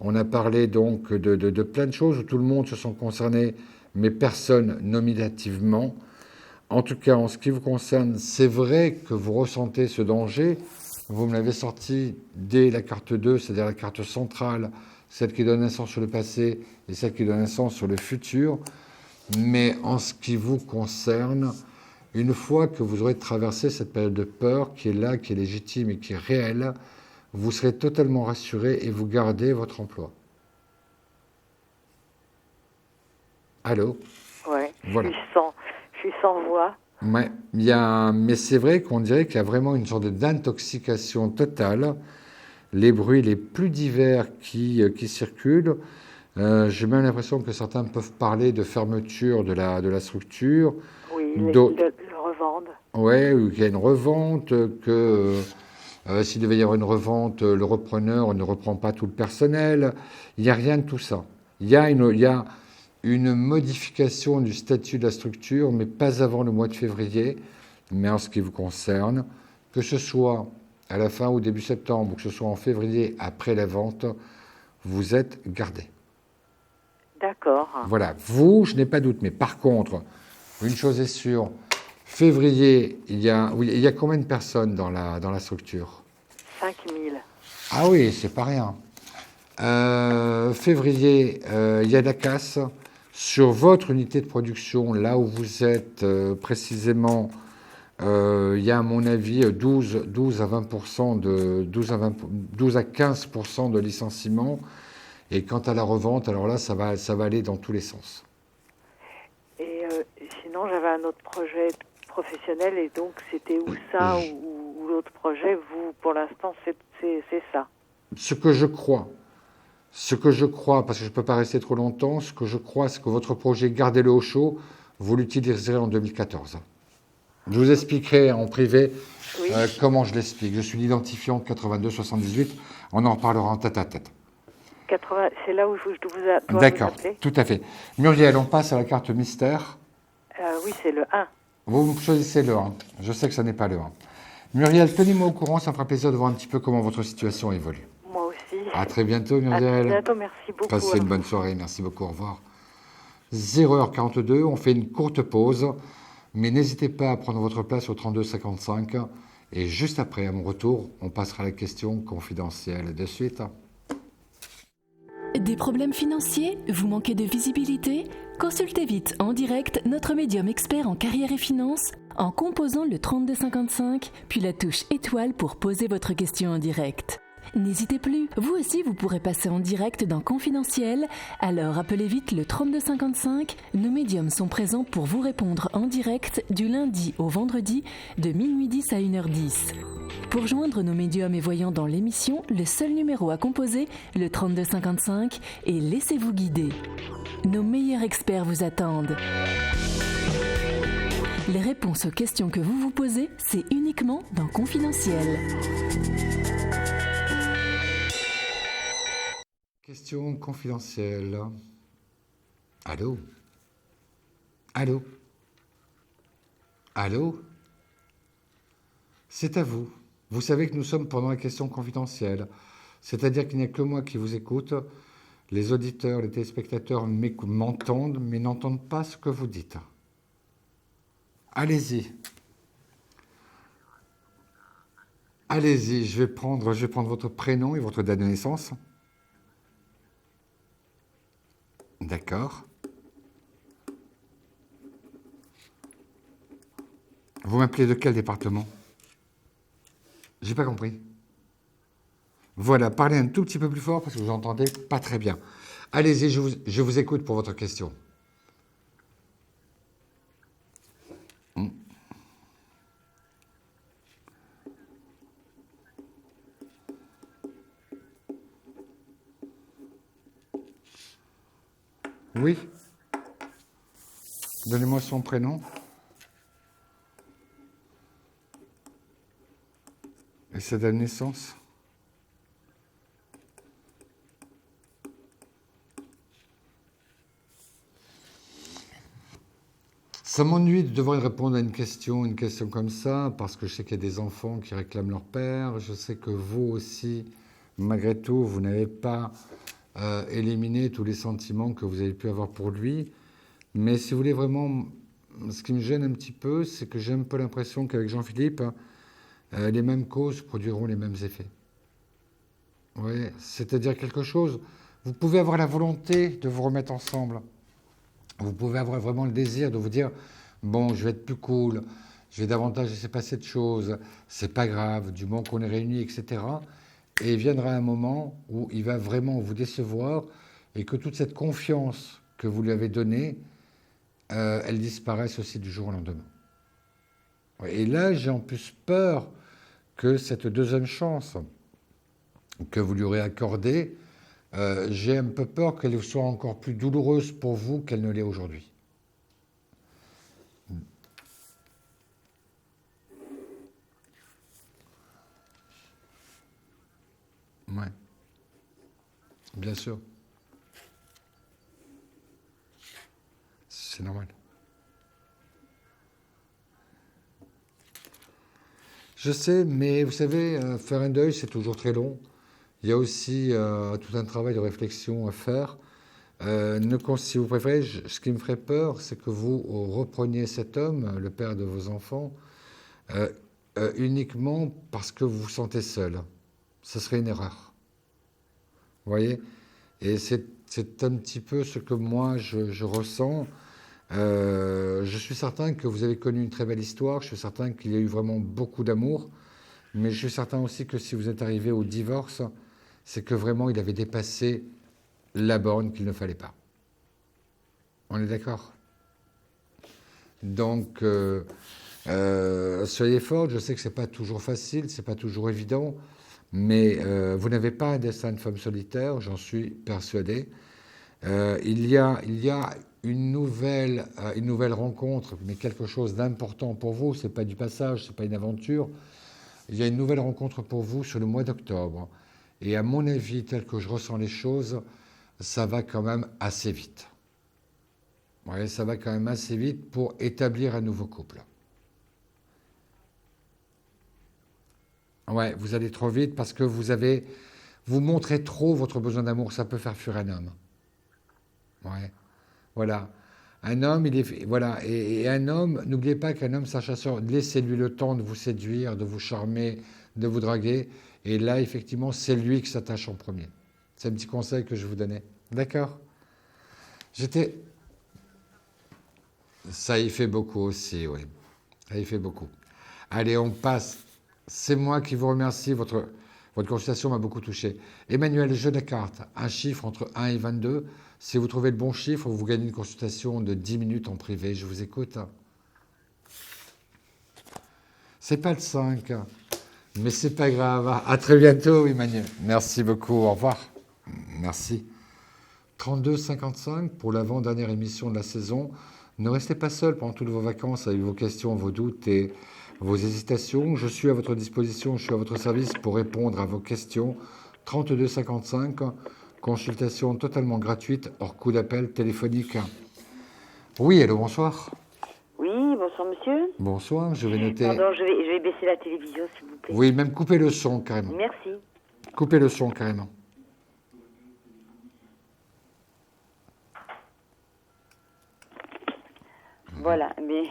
on a parlé donc de plein de choses où tout le monde se sent concerné, mais personne nominativement. En tout cas, en ce qui vous concerne, c'est vrai que vous ressentez ce danger. Vous me l'avez sorti dès la carte 2, c'est-à-dire la carte centrale, celle qui donne un sens sur le passé et celle qui donne un sens sur le futur. Mais en ce qui vous concerne, une fois que vous aurez traversé cette période de peur qui est là, qui est légitime et qui est réelle, vous serez totalement rassuré et vous gardez votre emploi. Allô? Ouais, Voilà. je suis sans voix. Ouais, mais c'est vrai qu'on dirait qu'il y a vraiment une sorte d'intoxication totale. Les bruits les plus divers qui circulent. J'ai même l'impression que certains peuvent parler de fermeture de la structure. Oui, D'autres, le revendent. ouais, ou qu'il y a une revente, que s'il devait y avoir une revente, le repreneur ne reprend pas tout le personnel. Il n'y a rien de tout ça. Il y a une modification du statut de la structure, mais pas avant le mois de février. Mais en ce qui vous concerne, que ce soit à la fin ou début septembre, ou que ce soit en février après la vente, vous êtes gardé. D'accord. Voilà, vous, je n'ai pas de doute. Mais par contre, une chose est sûre, février, il y a combien de personnes dans la structure? 5000. Ah oui, c'est pas rien. Février, il y a de la casse. Sur votre unité de production, là où vous êtes précisément, il y a à mon avis 12 à 20% 12 à 15% de licenciements. Et quant à la revente, alors là, ça va aller dans tous les sens. Et sinon, j'avais un autre projet professionnel et donc c'était ou ça ou l'autre projet. Vous, pour l'instant, c'est ça. Ce que je crois, parce que je ne peux pas rester trop longtemps, ce que je crois, c'est que votre projet, gardez-le au chaud, vous l'utiliserez en 2014. Je vous expliquerai en privé Oui. comment je l'explique. Je suis l'identifiant 8278, on en reparlera en tête à tête. 80, c'est là où je dois vous D'accord, appeler. tout à fait. Muriel, on passe à la carte mystère. Oui, c'est le 1. Vous choisissez le 1. Je sais que ce n'est pas le 1. Muriel, tenez-moi au courant, ça me fera plaisir de voir un petit peu comment votre situation évolue. Moi aussi. À très bientôt, Muriel. À très bientôt, merci beaucoup. Passez une bonne soirée, merci beaucoup, au revoir. 0h42, on fait une courte pause, mais n'hésitez pas à prendre votre place au 3255. Et juste après, à mon retour, on passera à la question confidentielle de suite. Des problèmes financiers? Vous manquez de visibilité? Consultez vite en direct notre médium expert en carrière et finances en composant le 3255, puis la touche étoile pour poser votre question en direct. N'hésitez plus, vous aussi vous pourrez passer en direct dans Confidentiel, alors appelez vite le 3255, nos médiums sont présents pour vous répondre en direct du lundi au vendredi de minuit 10 à 1h10. Pour joindre nos médiums et voyants dans l'émission, le seul numéro à composer, le 3255, et laissez-vous guider. Nos meilleurs experts vous attendent. Les réponses aux questions que vous vous posez, c'est uniquement dans Confidentiel. Question confidentielle. Allô? Allô? Allô? C'est à vous. Vous savez que nous sommes pendant la question confidentielle. C'est-à-dire qu'il n'y a que moi qui vous écoute. Les auditeurs, les téléspectateurs m'entendent, mais n'entendent pas ce que vous dites. Allez-y. Allez-y, je vais prendre votre prénom et votre date de naissance. D'accord. Vous m'appelez de quel département? J'ai pas compris. Voilà, parlez un tout petit peu plus fort parce que vous entendez pas très bien. Allez-y, je vous écoute pour votre question. Oui. Donnez-moi son prénom. Et sa date de naissance. Ça m'ennuie de devoir répondre à une question comme ça, parce que je sais qu'il y a des enfants qui réclament leur père. Je sais que vous aussi, malgré tout, vous n'avez pas éliminé tous les sentiments que vous avez pu avoir pour lui. Mais si vous voulez vraiment, ce qui me gêne un petit peu, c'est que j'ai un peu l'impression qu'avec Jean-Philippe, les mêmes causes produiront les mêmes effets. Oui, c'est-à-dire quelque chose. Vous pouvez avoir la volonté de vous remettre ensemble. Vous pouvez avoir vraiment le désir de vous dire « Bon, je vais être plus cool, je vais davantage laisser passer de choses, c'est pas grave, du moment qu'on est réunis, etc. » Et il viendra un moment où il va vraiment vous décevoir et que toute cette confiance que vous lui avez donnée, elle disparaisse aussi du jour au lendemain. Et là, j'ai en plus peur que cette deuxième chance que vous lui aurez accordée, j'ai un peu peur qu'elle soit encore plus douloureuse pour vous qu'elle ne l'est aujourd'hui. Ouais. Bien sûr. C'est normal. Je sais, mais vous savez, faire un deuil, c'est toujours très long. Il y a aussi tout un travail de réflexion à faire. Si vous préférez, ce qui me ferait peur, c'est que vous repreniez cet homme, le père de vos enfants, uniquement parce que vous vous sentez seul. Ce serait une erreur. Vous voyez? Et c'est un petit peu ce que moi je ressens. Je suis certain que vous avez connu une très belle histoire, je suis certain qu'il y a eu vraiment beaucoup d'amour, mais je suis certain aussi que si vous êtes arrivé au divorce, c'est que vraiment il avait dépassé la borne qu'il ne fallait pas. On est d'accord? Donc, soyez forts, je sais que ce n'est pas toujours facile, ce n'est pas toujours évident, mais vous n'avez pas un destin de femme solitaire, j'en suis persuadé. Il y a une nouvelle rencontre, mais quelque chose d'important pour vous, ce n'est pas du passage, ce n'est pas une aventure. Il y a une nouvelle rencontre pour vous sur le mois d'octobre. Et à mon avis, tel que je ressens les choses, ça va quand même assez vite. Ouais, ça va quand même assez vite pour établir un nouveau couple. Ouais, vous allez trop vite parce que vous montrez trop votre besoin d'amour, ça peut faire fuir un homme. Ouais, voilà. Un homme, voilà, et un homme, n'oubliez pas qu'un homme, c'est un chasseur. Laissez-lui le temps de vous séduire, de vous charmer, de vous draguer. Et là, effectivement, c'est lui qui s'attache en premier. C'est un petit conseil que je vous donnais. D'accord? Ça y fait beaucoup aussi, oui. Ça y fait beaucoup. Allez, on passe. C'est moi qui vous remercie. Votre consultation m'a beaucoup touché. Emmanuel, jeu de cartes. Un chiffre entre 1 et 22. Si vous trouvez le bon chiffre, vous gagnez une consultation de 10 minutes en privé. Je vous écoute. C'est pas le 5, mais c'est pas grave. À très bientôt, Emmanuel. Merci beaucoup. Au revoir. Merci. 32,55 pour l'avant-dernière émission de la saison. Ne restez pas seul pendant toutes vos vacances avec vos questions, vos doutes et vos hésitations. Je suis à votre disposition, je suis à votre service pour répondre à vos questions. 32,55, consultation totalement gratuite, hors coût d'appel téléphonique. Oui, allô, bonsoir. Oui, bonsoir monsieur. Bonsoir, je vais noter... Pardon, je vais baisser la télévision s'il vous plaît. Oui, même couper le son carrément. Merci. Couper le son carrément. Voilà, mais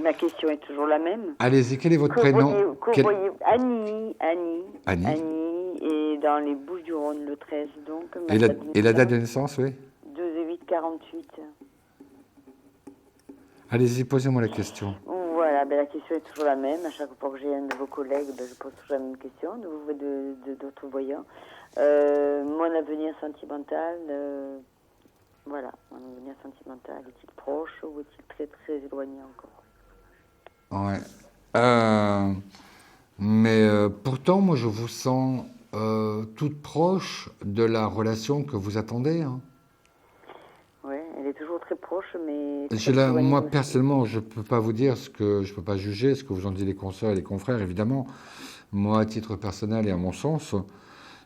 ma question est toujours la même. Allez-y, quel est votre prénom? Annie. Annie. Et dans les Bouches-du-Rhône, le 13, donc. Et la date de naissance, oui? 2/8/48. Allez-y, posez-moi la question. Voilà, la question est toujours la même. À chaque fois que j'ai un de vos collègues, je pose toujours la même question, d'autres voyants. Mon avenir sentimental... Voilà, mon avenir sentimental, est-il proche ou est-il très très éloigné encore? Ouais. Mais pourtant, moi, je vous sens toute proche de la relation que vous attendez. Hein. Oui, elle est toujours très proche, mais... Moi, personnellement, je ne peux pas vous dire je ne peux pas juger ce que vous en disent les consoeurs et les confrères, évidemment. Moi, à titre personnel et à mon sens,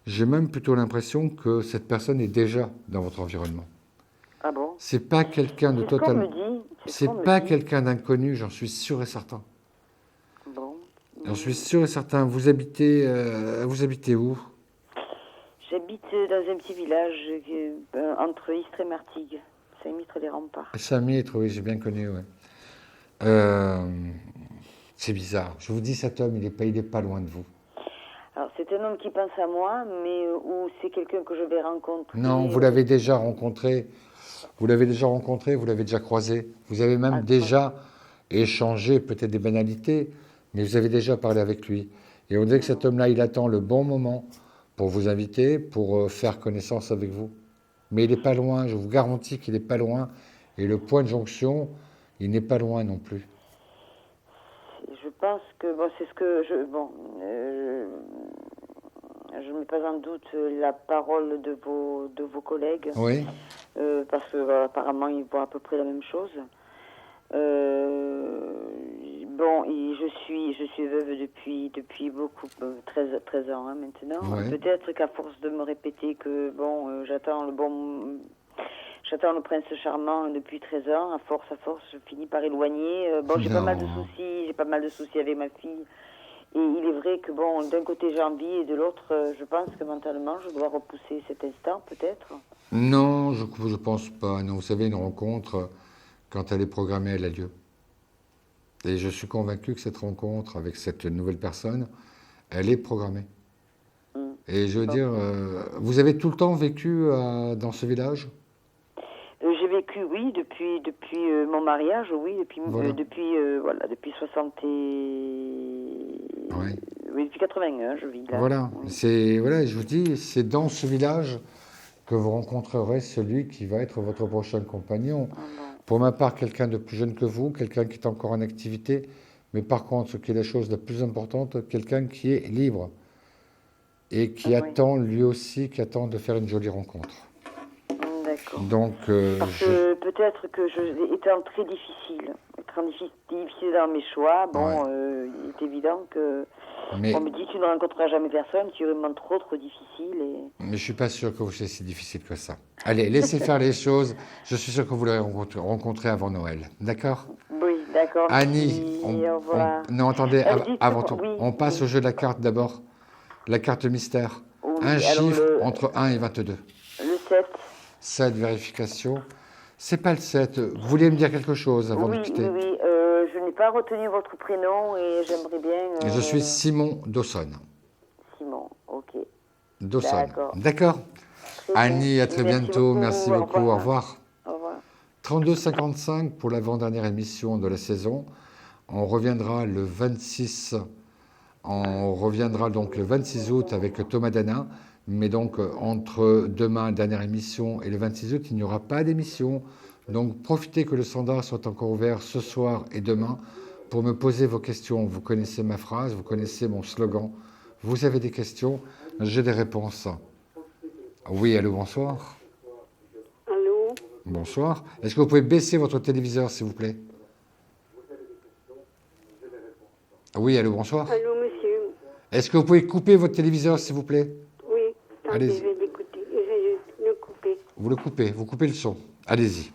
j'ai même plutôt l'impression que cette personne est déjà dans votre environnement. Ah bon? C'est pas quelqu'un de totalement. C'est pas quelqu'un d'inconnu, j'en suis sûr et certain. Bon. J'en suis sûr et certain. Vous habitez où? J'habite dans un petit village entre Istres et Martigues, Saint-Mitre-les-Remparts. Saint-Mitre, oui, j'ai bien connu, ouais. C'est bizarre. Je vous dis, cet homme, il est pas loin de vous. Alors, c'est un homme qui pense à moi, mais ou c'est quelqu'un que je vais rencontrer? Non, vous l'avez déjà rencontré. Vous l'avez déjà croisé. Vous avez même déjà échangé peut-être des banalités, mais vous avez déjà parlé avec lui. Et on dirait que cet homme-là, il attend le bon moment pour vous inviter, pour faire connaissance avec vous. Mais il n'est pas loin, je vous garantis qu'il n'est pas loin. Et le point de jonction, il n'est pas loin non plus. Je pense que bon, c'est ce que je je ne mets pas en doute la parole de vos collègues. Oui. Parce que apparemment ils voient à peu près la même chose. Bon, je suis veuve depuis beaucoup 13 ans maintenant. Ouais. Peut-être qu'à force de me répéter que bon, j'attends le prince charmant depuis 13 ans, à force, je finis par éloigner. Bon, j'ai pas mal de soucis avec ma fille. Et il est vrai que bon, d'un côté j'ai envie et de l'autre, je pense que mentalement, je dois repousser cet instant, peut-être. Non, je pense pas. Non, vous savez, une rencontre, quand elle est programmée, elle a lieu. Et je suis convaincu que cette rencontre avec cette nouvelle personne, elle est programmée. Et je veux dire, vous avez tout le temps vécu dans ce village ? J'ai vécu, oui, depuis mon mariage, oui, depuis 60 Oui. Oui, depuis 81, je vis là. Voilà, je vous dis, c'est dans ce village que vous rencontrerez celui qui va être votre prochain compagnon. Pour ma part, quelqu'un de plus jeune que vous, quelqu'un qui est encore en activité, mais par contre, ce qui est la chose la plus importante, quelqu'un qui est libre et qui attend lui aussi, qui attend de faire une jolie rencontre. D'accord. Donc, parce que peut-être que étant très difficile dans mes choix, bon, il est évident que on me dit tu ne rencontreras jamais personne, tu es vraiment trop difficile. Mais je ne suis pas sûr que vous soyez si difficile que ça. Allez, laissez faire les choses. Je suis sûr que vous l'aurez rencontré avant Noël. D'accord ? Oui, d'accord. Annie, non, attendez, avant tout, on passe au jeu de la carte d'abord. La carte mystère. Oui, un chiffre entre 1 et 22. Le 7. 7, vérification. C'est pas le 7. Vous vouliez me dire quelque chose avant de quitter ? Oui. Je n'ai pas retenu votre prénom et j'aimerais bien... Je suis Simon Dawson. Simon, ok. Dawson. D'accord. Annie, à très bientôt. Merci beaucoup. Au revoir. Au revoir. 32,55 pour l'avant-dernière émission de la saison. On reviendra le 26. On reviendra donc le 26 août avec Thomas Danin. Mais donc, entre demain, dernière émission, et le 26 août, il n'y aura pas d'émission. Donc, profitez que le standard soit encore ouvert ce soir et demain pour me poser vos questions. Vous connaissez ma phrase, vous connaissez mon slogan. Vous avez des questions, j'ai des réponses. Oui, allô, bonsoir. Allô. Bonsoir. Est-ce que vous pouvez baisser votre téléviseur, s'il vous plaît ? Oui, allô, bonsoir. Allô, monsieur. Est-ce que vous pouvez couper votre téléviseur, s'il vous plaît ? Oui. Allez-y. Je vais l'écouter. Je vais le couper. Vous le coupez, vous coupez le son. Allez-y.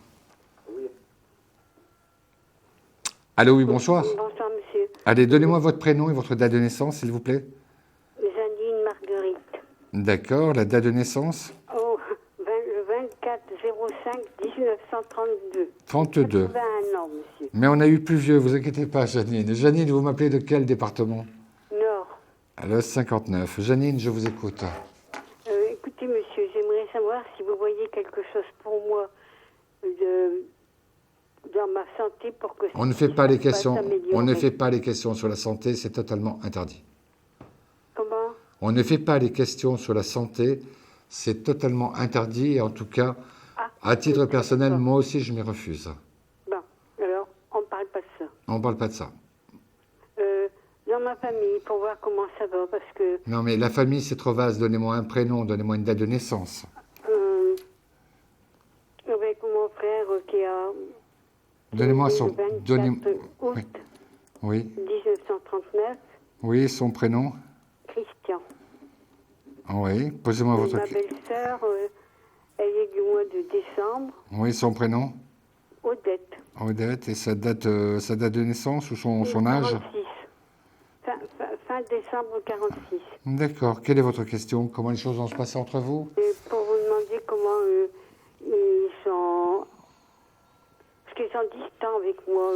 Allô, oui, bonsoir. Bonsoir, monsieur. Allez, donnez-moi votre prénom et votre date de naissance, s'il vous plaît. Janine Marguerite. D'accord, la date de naissance ? Oh, le 24-05-1932. 32. 81 ans, monsieur. Mais on a eu plus vieux, vous inquiétez pas, Janine. Janine, vous m'appelez de quel département ? Nord. Le 59. Janine, je vous écoute. Écoutez, monsieur, j'aimerais savoir si vous voyez quelque chose pour moi dans ma santé pour que on ne fait pas les questions. On ne fait pas les questions sur la santé, c'est totalement interdit. Comment ? On ne fait pas les questions sur la santé, c'est totalement interdit. Et en tout cas, à titre personnel, moi aussi, je m'y refuse. Bon, alors, on ne parle pas de ça. On ne parle pas de ça. Dans ma famille, pour voir comment ça va, parce que... Non, mais la famille, c'est trop vaste. Donnez-moi un prénom, donnez-moi une date de naissance. Avec mon frère qui a... Donnez-moi son... août oui. 1939. Oui, son prénom. Christian. Oui, posez-moi votre... Ma belle-sœur, elle est du mois de décembre. Oui, son prénom. Odette. Odette, et sa date de naissance ou son âge ? 46. Fin décembre 46. D'accord. Quelle est votre question ? Comment les choses vont se passer entre vous ? Et pour vous demander comment ils sont... Parce qu'ils sont distants avec moi.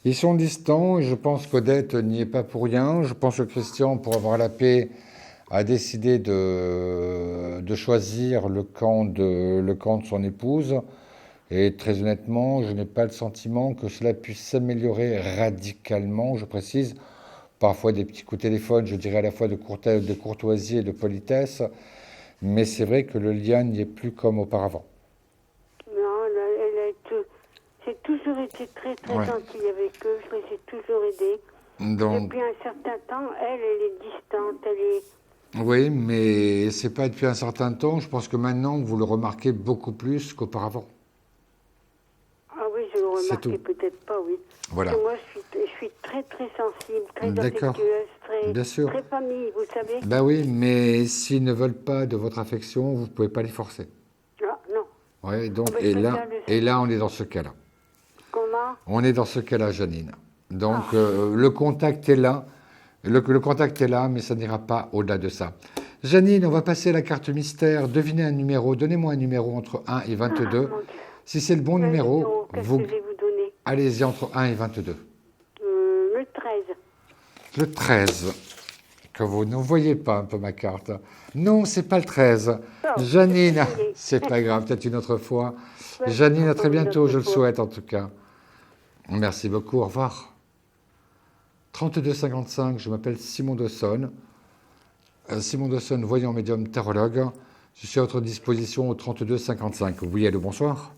Ils sont distants, et je pense qu'Odette n'y est pas pour rien. Je pense que Christian, pour avoir la paix, a décidé de choisir le camp de son épouse. Et très honnêtement, je n'ai pas le sentiment que cela puisse s'améliorer radicalement, je précise. Parfois des petits coups de téléphone, je dirais à la fois de courtoisie et de politesse. Mais c'est vrai que le lien n'y est plus comme auparavant. Non, j'ai toujours été très gentille avec eux. Je les ai toujours aidés. Depuis un certain temps, elle est distante. Oui, mais c'est pas depuis un certain temps. Je pense que maintenant, vous le remarquez beaucoup plus qu'auparavant. Ah oui, je le remarquais peut-être pas, oui. Voilà. Parce que moi, je suis très, très sensible, très affectueuse, très famille, vous savez. Ben oui, mais s'ils ne veulent pas de votre affection, vous ne pouvez pas les forcer. Ah, non. Oui, donc, et là, on est dans ce cas-là. Comment ? On est dans ce cas-là, Janine. Donc, le contact est là. Le contact est là, mais ça n'ira pas au-delà de ça. Janine, on va passer à la carte mystère. Devinez un numéro. Donnez-moi un numéro entre 1 et 22. Si c'est le bon numéro, vous... Allez-y, entre 1 et 22. Le 13. Le 13. Que vous ne voyez pas un peu ma carte. Non, c'est pas le 13. Non, Janine, c'est pas grave, peut-être une autre fois. Ouais, Janine, à très bientôt, je le souhaite en tout cas. Merci beaucoup, au revoir. 3255, je m'appelle Simon Dawson. Simon Dawson, voyant médium tarologue. Je suis à votre disposition au 3255. Oui, allô, bonsoir.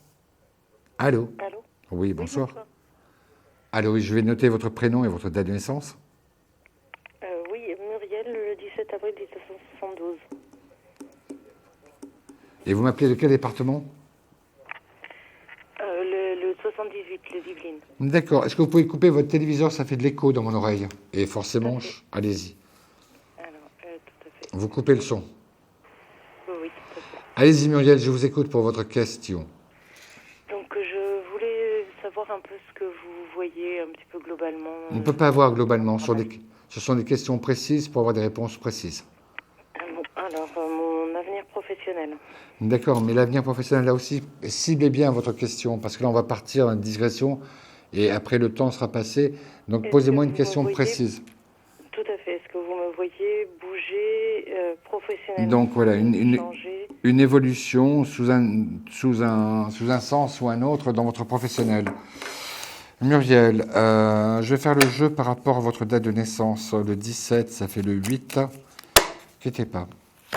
Allô. Allô. Oui, bonsoir. Oui, bonsoir. Allô, oui, je vais noter votre prénom et votre date de naissance. Oui, Muriel, le 17 avril 1972. Et vous m'appelez de quel département ? Le 78, les Yvelines. D'accord. Est-ce que vous pouvez couper votre téléviseur ? Ça fait de l'écho dans mon oreille. Et forcément, allez-y. Alors, tout à fait. Vous coupez le son. Oui, tout à fait. Allez-y, Muriel, je vous écoute pour votre question. Donc, je voulais savoir un peu ce que vous voyez un petit peu globalement. On ne peut pas voir globalement. Ce sont des questions précises pour avoir des réponses précises. Bon, alors, mon avenir professionnel. D'accord, mais l'avenir professionnel, là aussi, ciblez bien votre question, parce que là, on va partir en digression, et après, le temps sera passé. Donc, posez-moi une question précise. Tout à fait. Est-ce que vous me voyez bouger professionnellement ? Donc, voilà, une évolution sous un sens ou un autre dans votre professionnel. Muriel, je vais faire le jeu par rapport à votre date de naissance. Le 17, ça fait le 8. Quittez pas.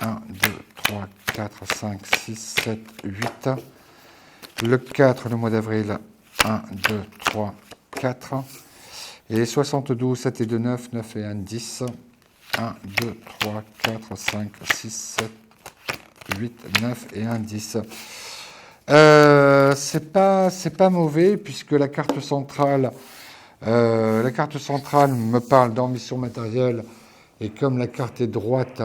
1, 2, 3, 4, 5, 6, 7, 8. Le 4, le mois d'avril. 1, 2, 3, 4. Et 72, 7 et 2, 9, 9 et 1, 10. 1, 2, 3, 4, 5, 6, 7, 8, 9 et 1, 10. C'est pas mauvais, puisque la carte centrale me parle d'ambition matérielle, et comme la carte est droite,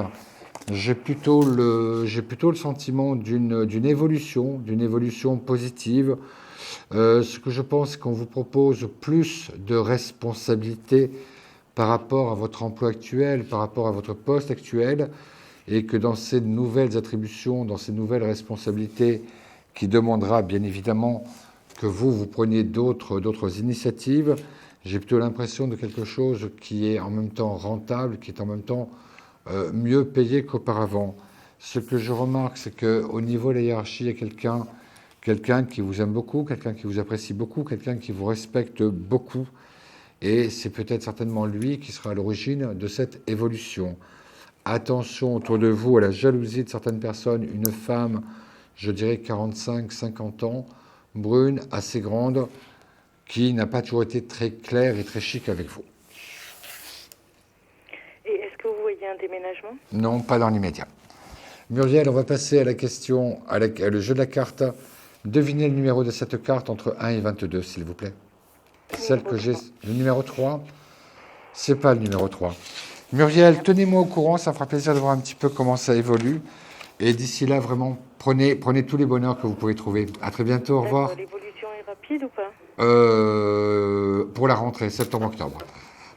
j'ai plutôt le sentiment d'une évolution positive. Ce que je pense, qu'on vous propose plus de responsabilités par rapport à votre emploi actuel, par rapport à votre poste actuel, et que dans ces nouvelles attributions, dans ces nouvelles responsabilités, qui demandera bien évidemment que vous preniez d'autres initiatives, j'ai plutôt l'impression de quelque chose qui est en même temps rentable, qui est en même temps mieux payé qu'auparavant. Ce que je remarque, c'est qu'au niveau de la hiérarchie, il y a quelqu'un qui vous aime beaucoup, quelqu'un qui vous apprécie beaucoup, quelqu'un qui vous respecte beaucoup, et c'est peut-être certainement lui qui sera à l'origine de cette évolution. Attention autour de vous à la jalousie de certaines personnes, une femme, je dirais 45-50 ans, brune, assez grande, qui n'a pas toujours été très claire et très chic avec vous. Et est-ce que vous voyez un déménagement ? Non, pas dans l'immédiat. Muriel, on va passer à la question, le jeu de la carte. Devinez le numéro de cette carte entre 1 et 22, s'il vous plaît. Celle que j'ai, le numéro 3, c'est pas le numéro 3. Muriel, tenez-moi au courant, ça me fera plaisir de voir un petit peu comment ça évolue. Et d'ici là, vraiment, prenez tous les bonheurs que vous pouvez trouver. À très bientôt, au revoir. L'évolution est rapide ou pas ? Pour la rentrée, septembre-octobre.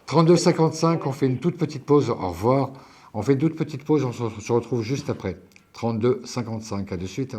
32,55, on fait une toute petite pause, au revoir. On fait une toute petite pause, on se retrouve juste après. 32,55, à de suite.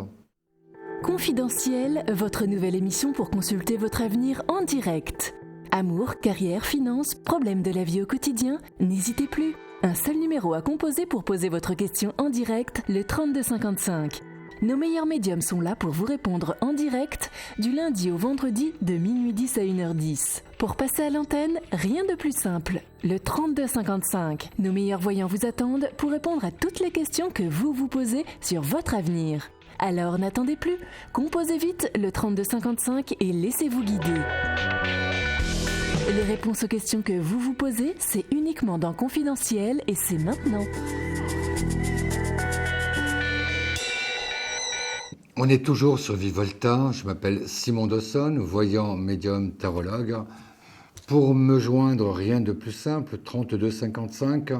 Confidentiel, votre nouvelle émission pour consulter votre avenir en direct. Amour, carrière, finances, problèmes de la vie au quotidien, n'hésitez plus. Un seul numéro à composer pour poser votre question en direct, le 3255. Nos meilleurs médiums sont là pour vous répondre en direct du lundi au vendredi de minuit 10 à 1h10. Pour passer à l'antenne, rien de plus simple. Le 3255. Nos meilleurs voyants vous attendent pour répondre à toutes les questions que vous vous posez sur votre avenir. Alors n'attendez plus, composez vite le 3255 et laissez-vous guider. Les réponses aux questions que vous vous posez, c'est uniquement dans Confidentiel et c'est maintenant. On est toujours sur Vivolta. Je m'appelle Simon Dawson, voyant médium tarologue. Pour me joindre, rien de plus simple, 32 55.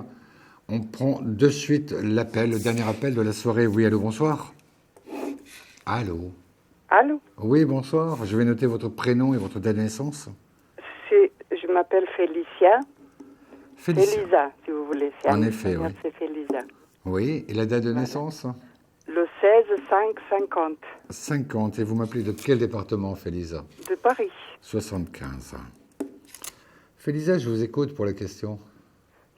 On prend de suite l'appel, le dernier appel de la soirée. Oui, allô, bonsoir. Allô. Allô. Oui, bonsoir. Je vais noter votre prénom et votre date de naissance. Je m'appelle Félicia. Félicia. Felisa, si vous voulez. En effet, oui. C'est Felisa. Oui, et la date de naissance? Le 16-5-50. 50. Et vous m'appelez de quel département, Félisa? De Paris. 75. Félisa, je vous écoute pour la question.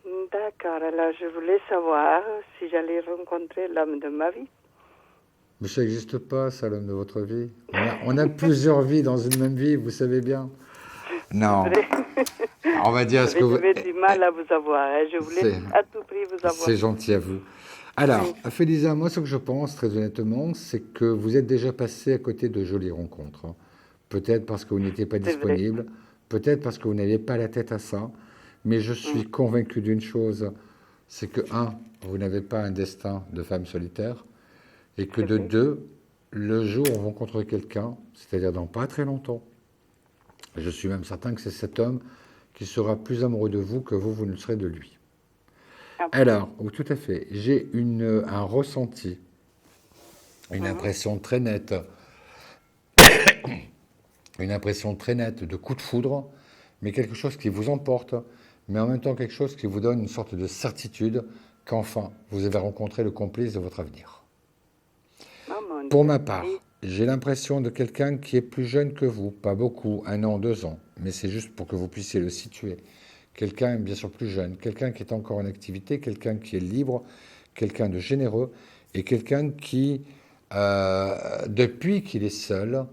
D'accord. Alors, je voulais savoir si j'allais rencontrer l'homme de ma vie. Mais ça n'existe pas, ça, l'homme de votre vie. On a plusieurs vies dans une même vie, vous savez bien. Non. On va dire ce que vous... J'avais du mal à vous avoir. Hein. Je voulais à tout prix vous avoir. C'est gentil à vous. Alors, Félisa, moi, ce que je pense, très honnêtement, c'est que vous êtes déjà passé à côté de jolies rencontres. Peut-être parce que vous n'étiez pas disponible, peut-être parce que vous n'aviez pas la tête à ça, mais je suis convaincu d'une chose, c'est que, vous n'avez pas un destin de femme solitaire, et que de deux, le jour où vous rencontrez quelqu'un, c'est-à-dire dans pas très longtemps, je suis même certain que c'est cet homme qui sera plus amoureux de vous que vous ne le serez de lui. Alors, tout à fait, j'ai un ressenti, une impression très nette, de coup de foudre, mais quelque chose qui vous emporte, mais en même temps quelque chose qui vous donne une sorte de certitude qu'enfin, vous avez rencontré le complice de votre avenir. Pour ma part, j'ai l'impression de quelqu'un qui est plus jeune que vous, pas beaucoup, 1 an, 2 ans, mais c'est juste pour que vous puissiez le situer. Quelqu'un, bien sûr, plus jeune, quelqu'un qui est encore en activité, quelqu'un qui est libre, quelqu'un de généreux, et quelqu'un qui, depuis qu'il est seul,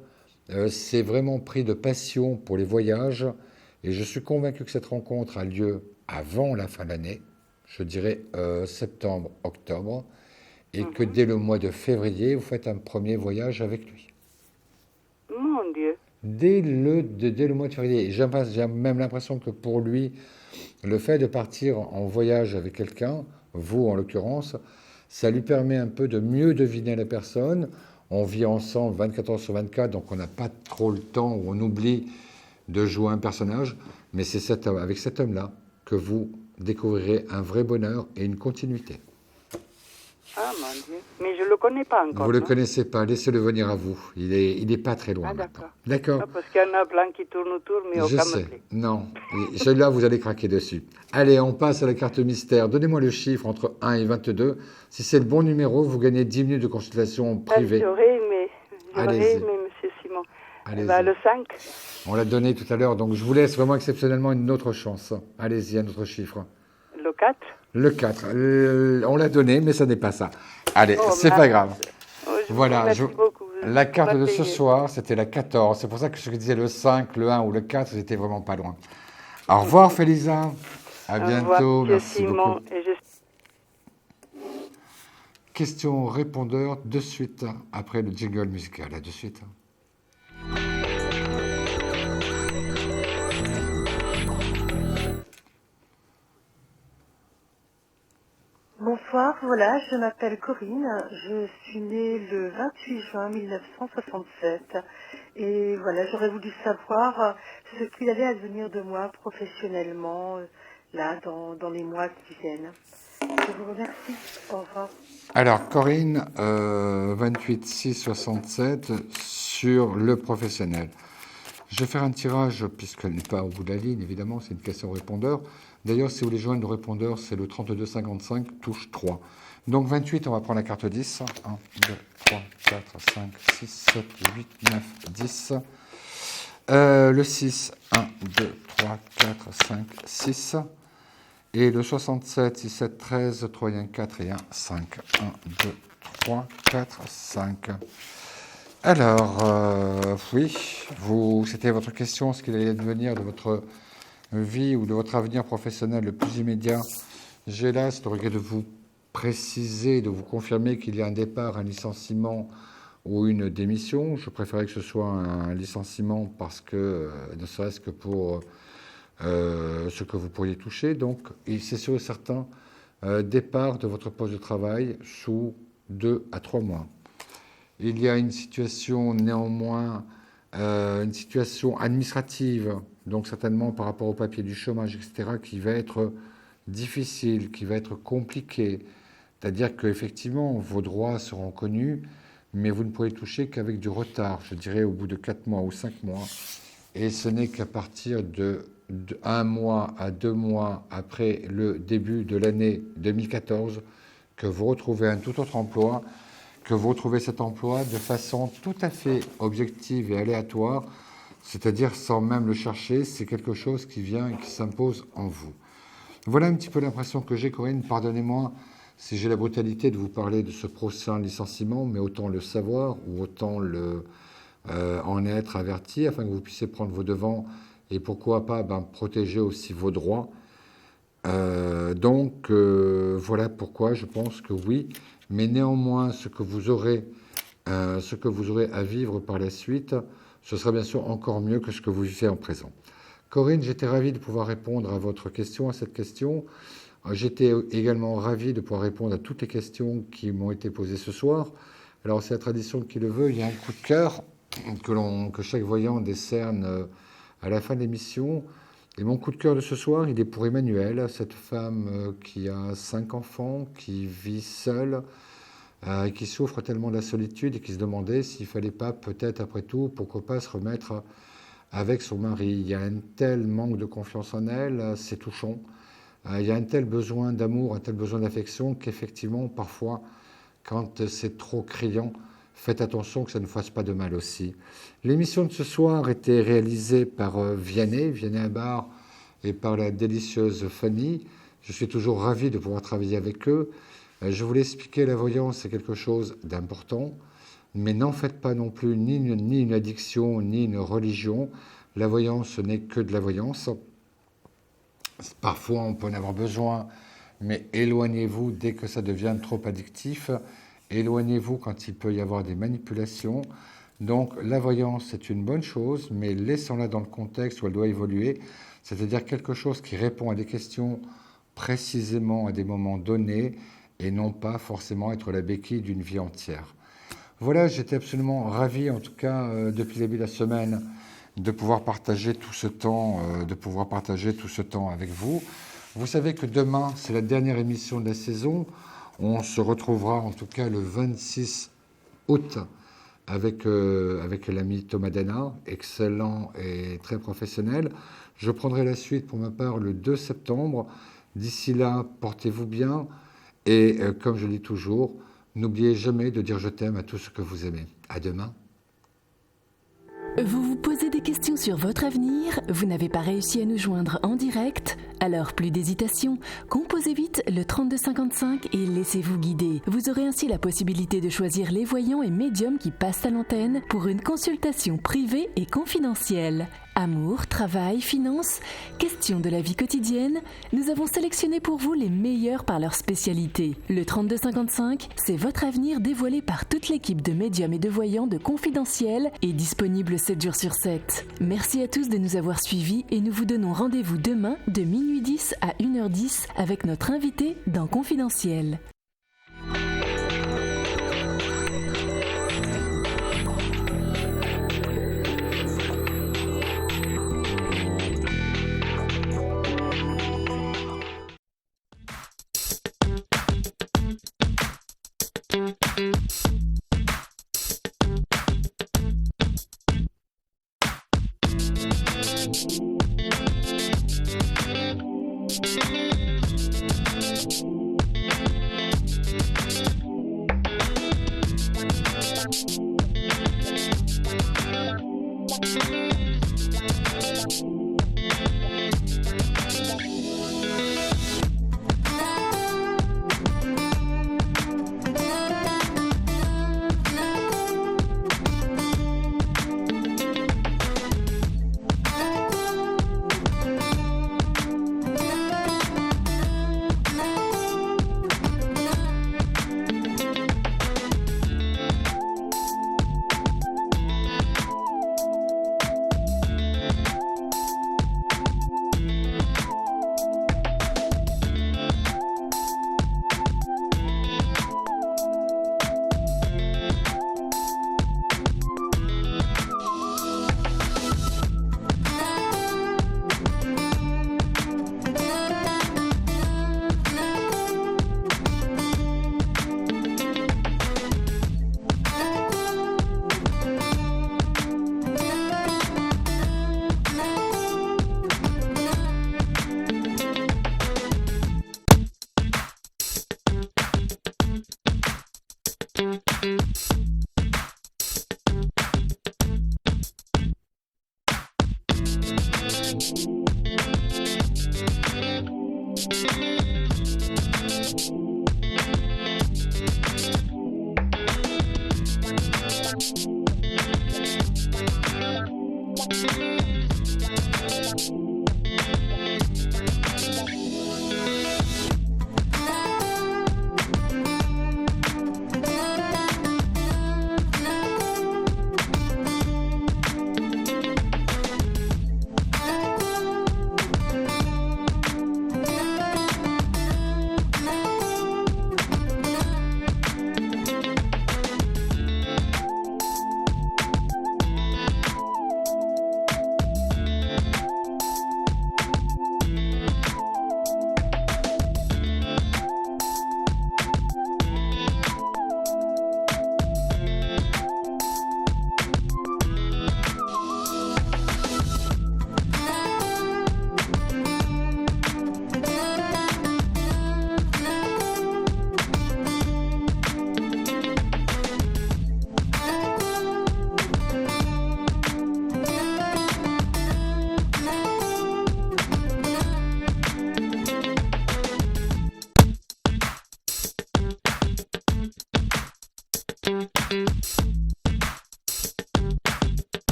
s'est vraiment pris de passion pour les voyages, et je suis convaincu que cette rencontre a lieu avant la fin de l'année, je dirais septembre, octobre, et que dès le mois de février, vous faites un premier voyage avec lui. Mon Dieu. Dès le mois de février. J'ai même l'impression que pour lui, le fait de partir en voyage avec quelqu'un, vous en l'occurrence, ça lui permet un peu de mieux deviner la personne. On vit ensemble 24 heures sur 24, donc on n'a pas trop le temps où on oublie de jouer un personnage. Mais c'est avec cet homme-là que vous découvrirez un vrai bonheur et une continuité. Ah, mon Dieu. Mais je ne le connais pas encore. Vous ne le connaissez pas, laissez-le venir à vous. Il n'est pas très loin. D'accord. D'accord. Ah, parce qu'il y en a plein qui tournent autour, mais aucun me plaît. Non. Celui-là, vous allez craquer dessus. Allez, on passe à la carte mystère. Donnez-moi le chiffre entre 1 et 22. Si c'est le bon numéro, vous gagnez 10 minutes de consultation privée. J'aurais aimé, monsieur Simon. Le 5. On l'a donné tout à l'heure, donc je vous laisse vraiment exceptionnellement une autre chance. Allez-y, un autre chiffre. Le 4. Le 4. On l'a donné, mais ça n'est pas ça. Allez, c'est pas grave. Voilà, la carte de ce soir, c'était la 14. C'est pour ça que je disais le 5, le 1 ou le 4, c'était vraiment pas loin. Au revoir, Félisa. À bientôt. Merci beaucoup. Question répondeur de suite, après le jingle musical. À de suite. Bonsoir, voilà, je m'appelle Corinne, je suis née le 28 juin 1967 et voilà, j'aurais voulu savoir ce qu'il allait advenir de moi professionnellement, là, dans les mois qui viennent. Je vous remercie, au revoir. Alors, Corinne, 28-6-67, sur le professionnel. Je vais faire un tirage, puisqu'elle n'est pas au bout de la ligne, évidemment, c'est une question répondeur. D'ailleurs, si vous voulez joindre le répondeur, c'est le 32-55, touche 3. Donc 28, on va prendre la carte 10. 1, 2, 3, 4, 5, 6, 7, 8, 9, 10. Le 6, 1, 2, 3, 4, 5, 6. Et le 67, 6, 7, 13, 3, 1, 4 et 1, 5. 1, 2, 3, 4, 5. Alors, oui, c'était votre question, ce qu'il allait devenir de votre vie ou de votre avenir professionnel le plus immédiat. J'ai là le regret de vous préciser, de vous confirmer qu'il y a un départ, un licenciement ou une démission. Je préférais que ce soit un licenciement parce que, ne serait-ce que pour ce que vous pourriez toucher. Donc, c'est sûr et certain, départ de votre poste de travail sous 2 à 3 mois. Il y a une situation néanmoins, une situation administrative, donc certainement par rapport au papier du chômage, etc., qui va être difficile, qui va être compliquée. C'est-à-dire qu'effectivement, vos droits seront connus, mais vous ne pourrez toucher qu'avec du retard, je dirais au bout de 4 mois ou 5 mois. Et ce n'est qu'à partir de 1 mois à 2 mois après le début de l'année 2014 que vous retrouvez un tout autre emploi, que vous retrouvez cet emploi de façon tout à fait objective et aléatoire, c'est-à-dire sans même le chercher, c'est quelque chose qui vient et qui s'impose en vous. Voilà un petit peu l'impression que j'ai, Corinne. Pardonnez-moi si j'ai la brutalité de vous parler de ce prochain licenciement, mais autant le savoir ou autant en être averti afin que vous puissiez prendre vos devants et pourquoi pas protéger aussi vos droits. Donc voilà pourquoi je pense que oui, mais néanmoins ce que vous aurez à vivre par la suite, ce sera bien sûr encore mieux que ce que vous vivez en présent. Corinne, j'étais ravi de pouvoir répondre à votre question, à cette question. J'étais également ravi de pouvoir répondre à toutes les questions qui m'ont été posées ce soir. Alors, c'est la tradition qui le veut. Il y a un coup de cœur que chaque voyant décerne à la fin de l'émission. Et mon coup de cœur de ce soir, il est pour Emmanuelle, cette femme qui a 5 enfants, qui vit seule, et qui souffre tellement de la solitude et qui se demandait s'il ne fallait pas, peut-être après tout, pourquoi pas se remettre avec son mari. Il y a un tel manque de confiance en elle, c'est touchant. Il y a un tel besoin d'amour, un tel besoin d'affection qu'effectivement, parfois, quand c'est trop criant, faites attention que ça ne fasse pas de mal aussi. L'émission de ce soir était réalisée par Vianney Imbard et par la délicieuse Fanny. Je suis toujours ravi de pouvoir travailler avec eux. Je voulais expliquer, la voyance, c'est quelque chose d'important, mais n'en faites pas non plus ni une addiction, ni une religion. La voyance, ce n'est que de la voyance. Parfois, on peut en avoir besoin, mais éloignez-vous dès que ça devient trop addictif. Éloignez-vous quand il peut y avoir des manipulations. Donc, la voyance, c'est une bonne chose, mais laissons-la dans le contexte où elle doit évoluer, c'est-à-dire quelque chose qui répond à des questions précisément à des moments donnés et non pas forcément être la béquille d'une vie entière. Voilà, j'étais absolument ravi, en tout cas, depuis le début de la semaine, de pouvoir partager tout ce temps, avec vous. Vous savez que demain, c'est la dernière émission de la saison. On se retrouvera en tout cas le 26 août avec l'ami Thomas Dana, excellent et très professionnel. Je prendrai la suite pour ma part le 2 septembre. D'ici là, portez-vous bien et comme je dis toujours, n'oubliez jamais de dire je t'aime à tous ceux que vous aimez. À demain. Vous vous posez des questions sur votre avenir? Vous n'avez pas réussi à nous joindre en direct? Alors plus d'hésitation, composez vite le 3255 et laissez-vous guider. Vous aurez ainsi la possibilité de choisir les voyants et médiums qui passent à l'antenne pour une consultation privée et confidentielle. Amour, travail, finances, questions de la vie quotidienne, nous avons sélectionné pour vous les meilleurs par leur spécialité. Le 3255, c'est votre avenir dévoilé par toute l'équipe de médiums et de voyants de Confidentiel et disponible 7 jours sur 7. Merci à tous de nous avoir suivis et nous vous donnons rendez-vous demain de minuit 10 à 1h10 avec notre invité dans Confidentiel.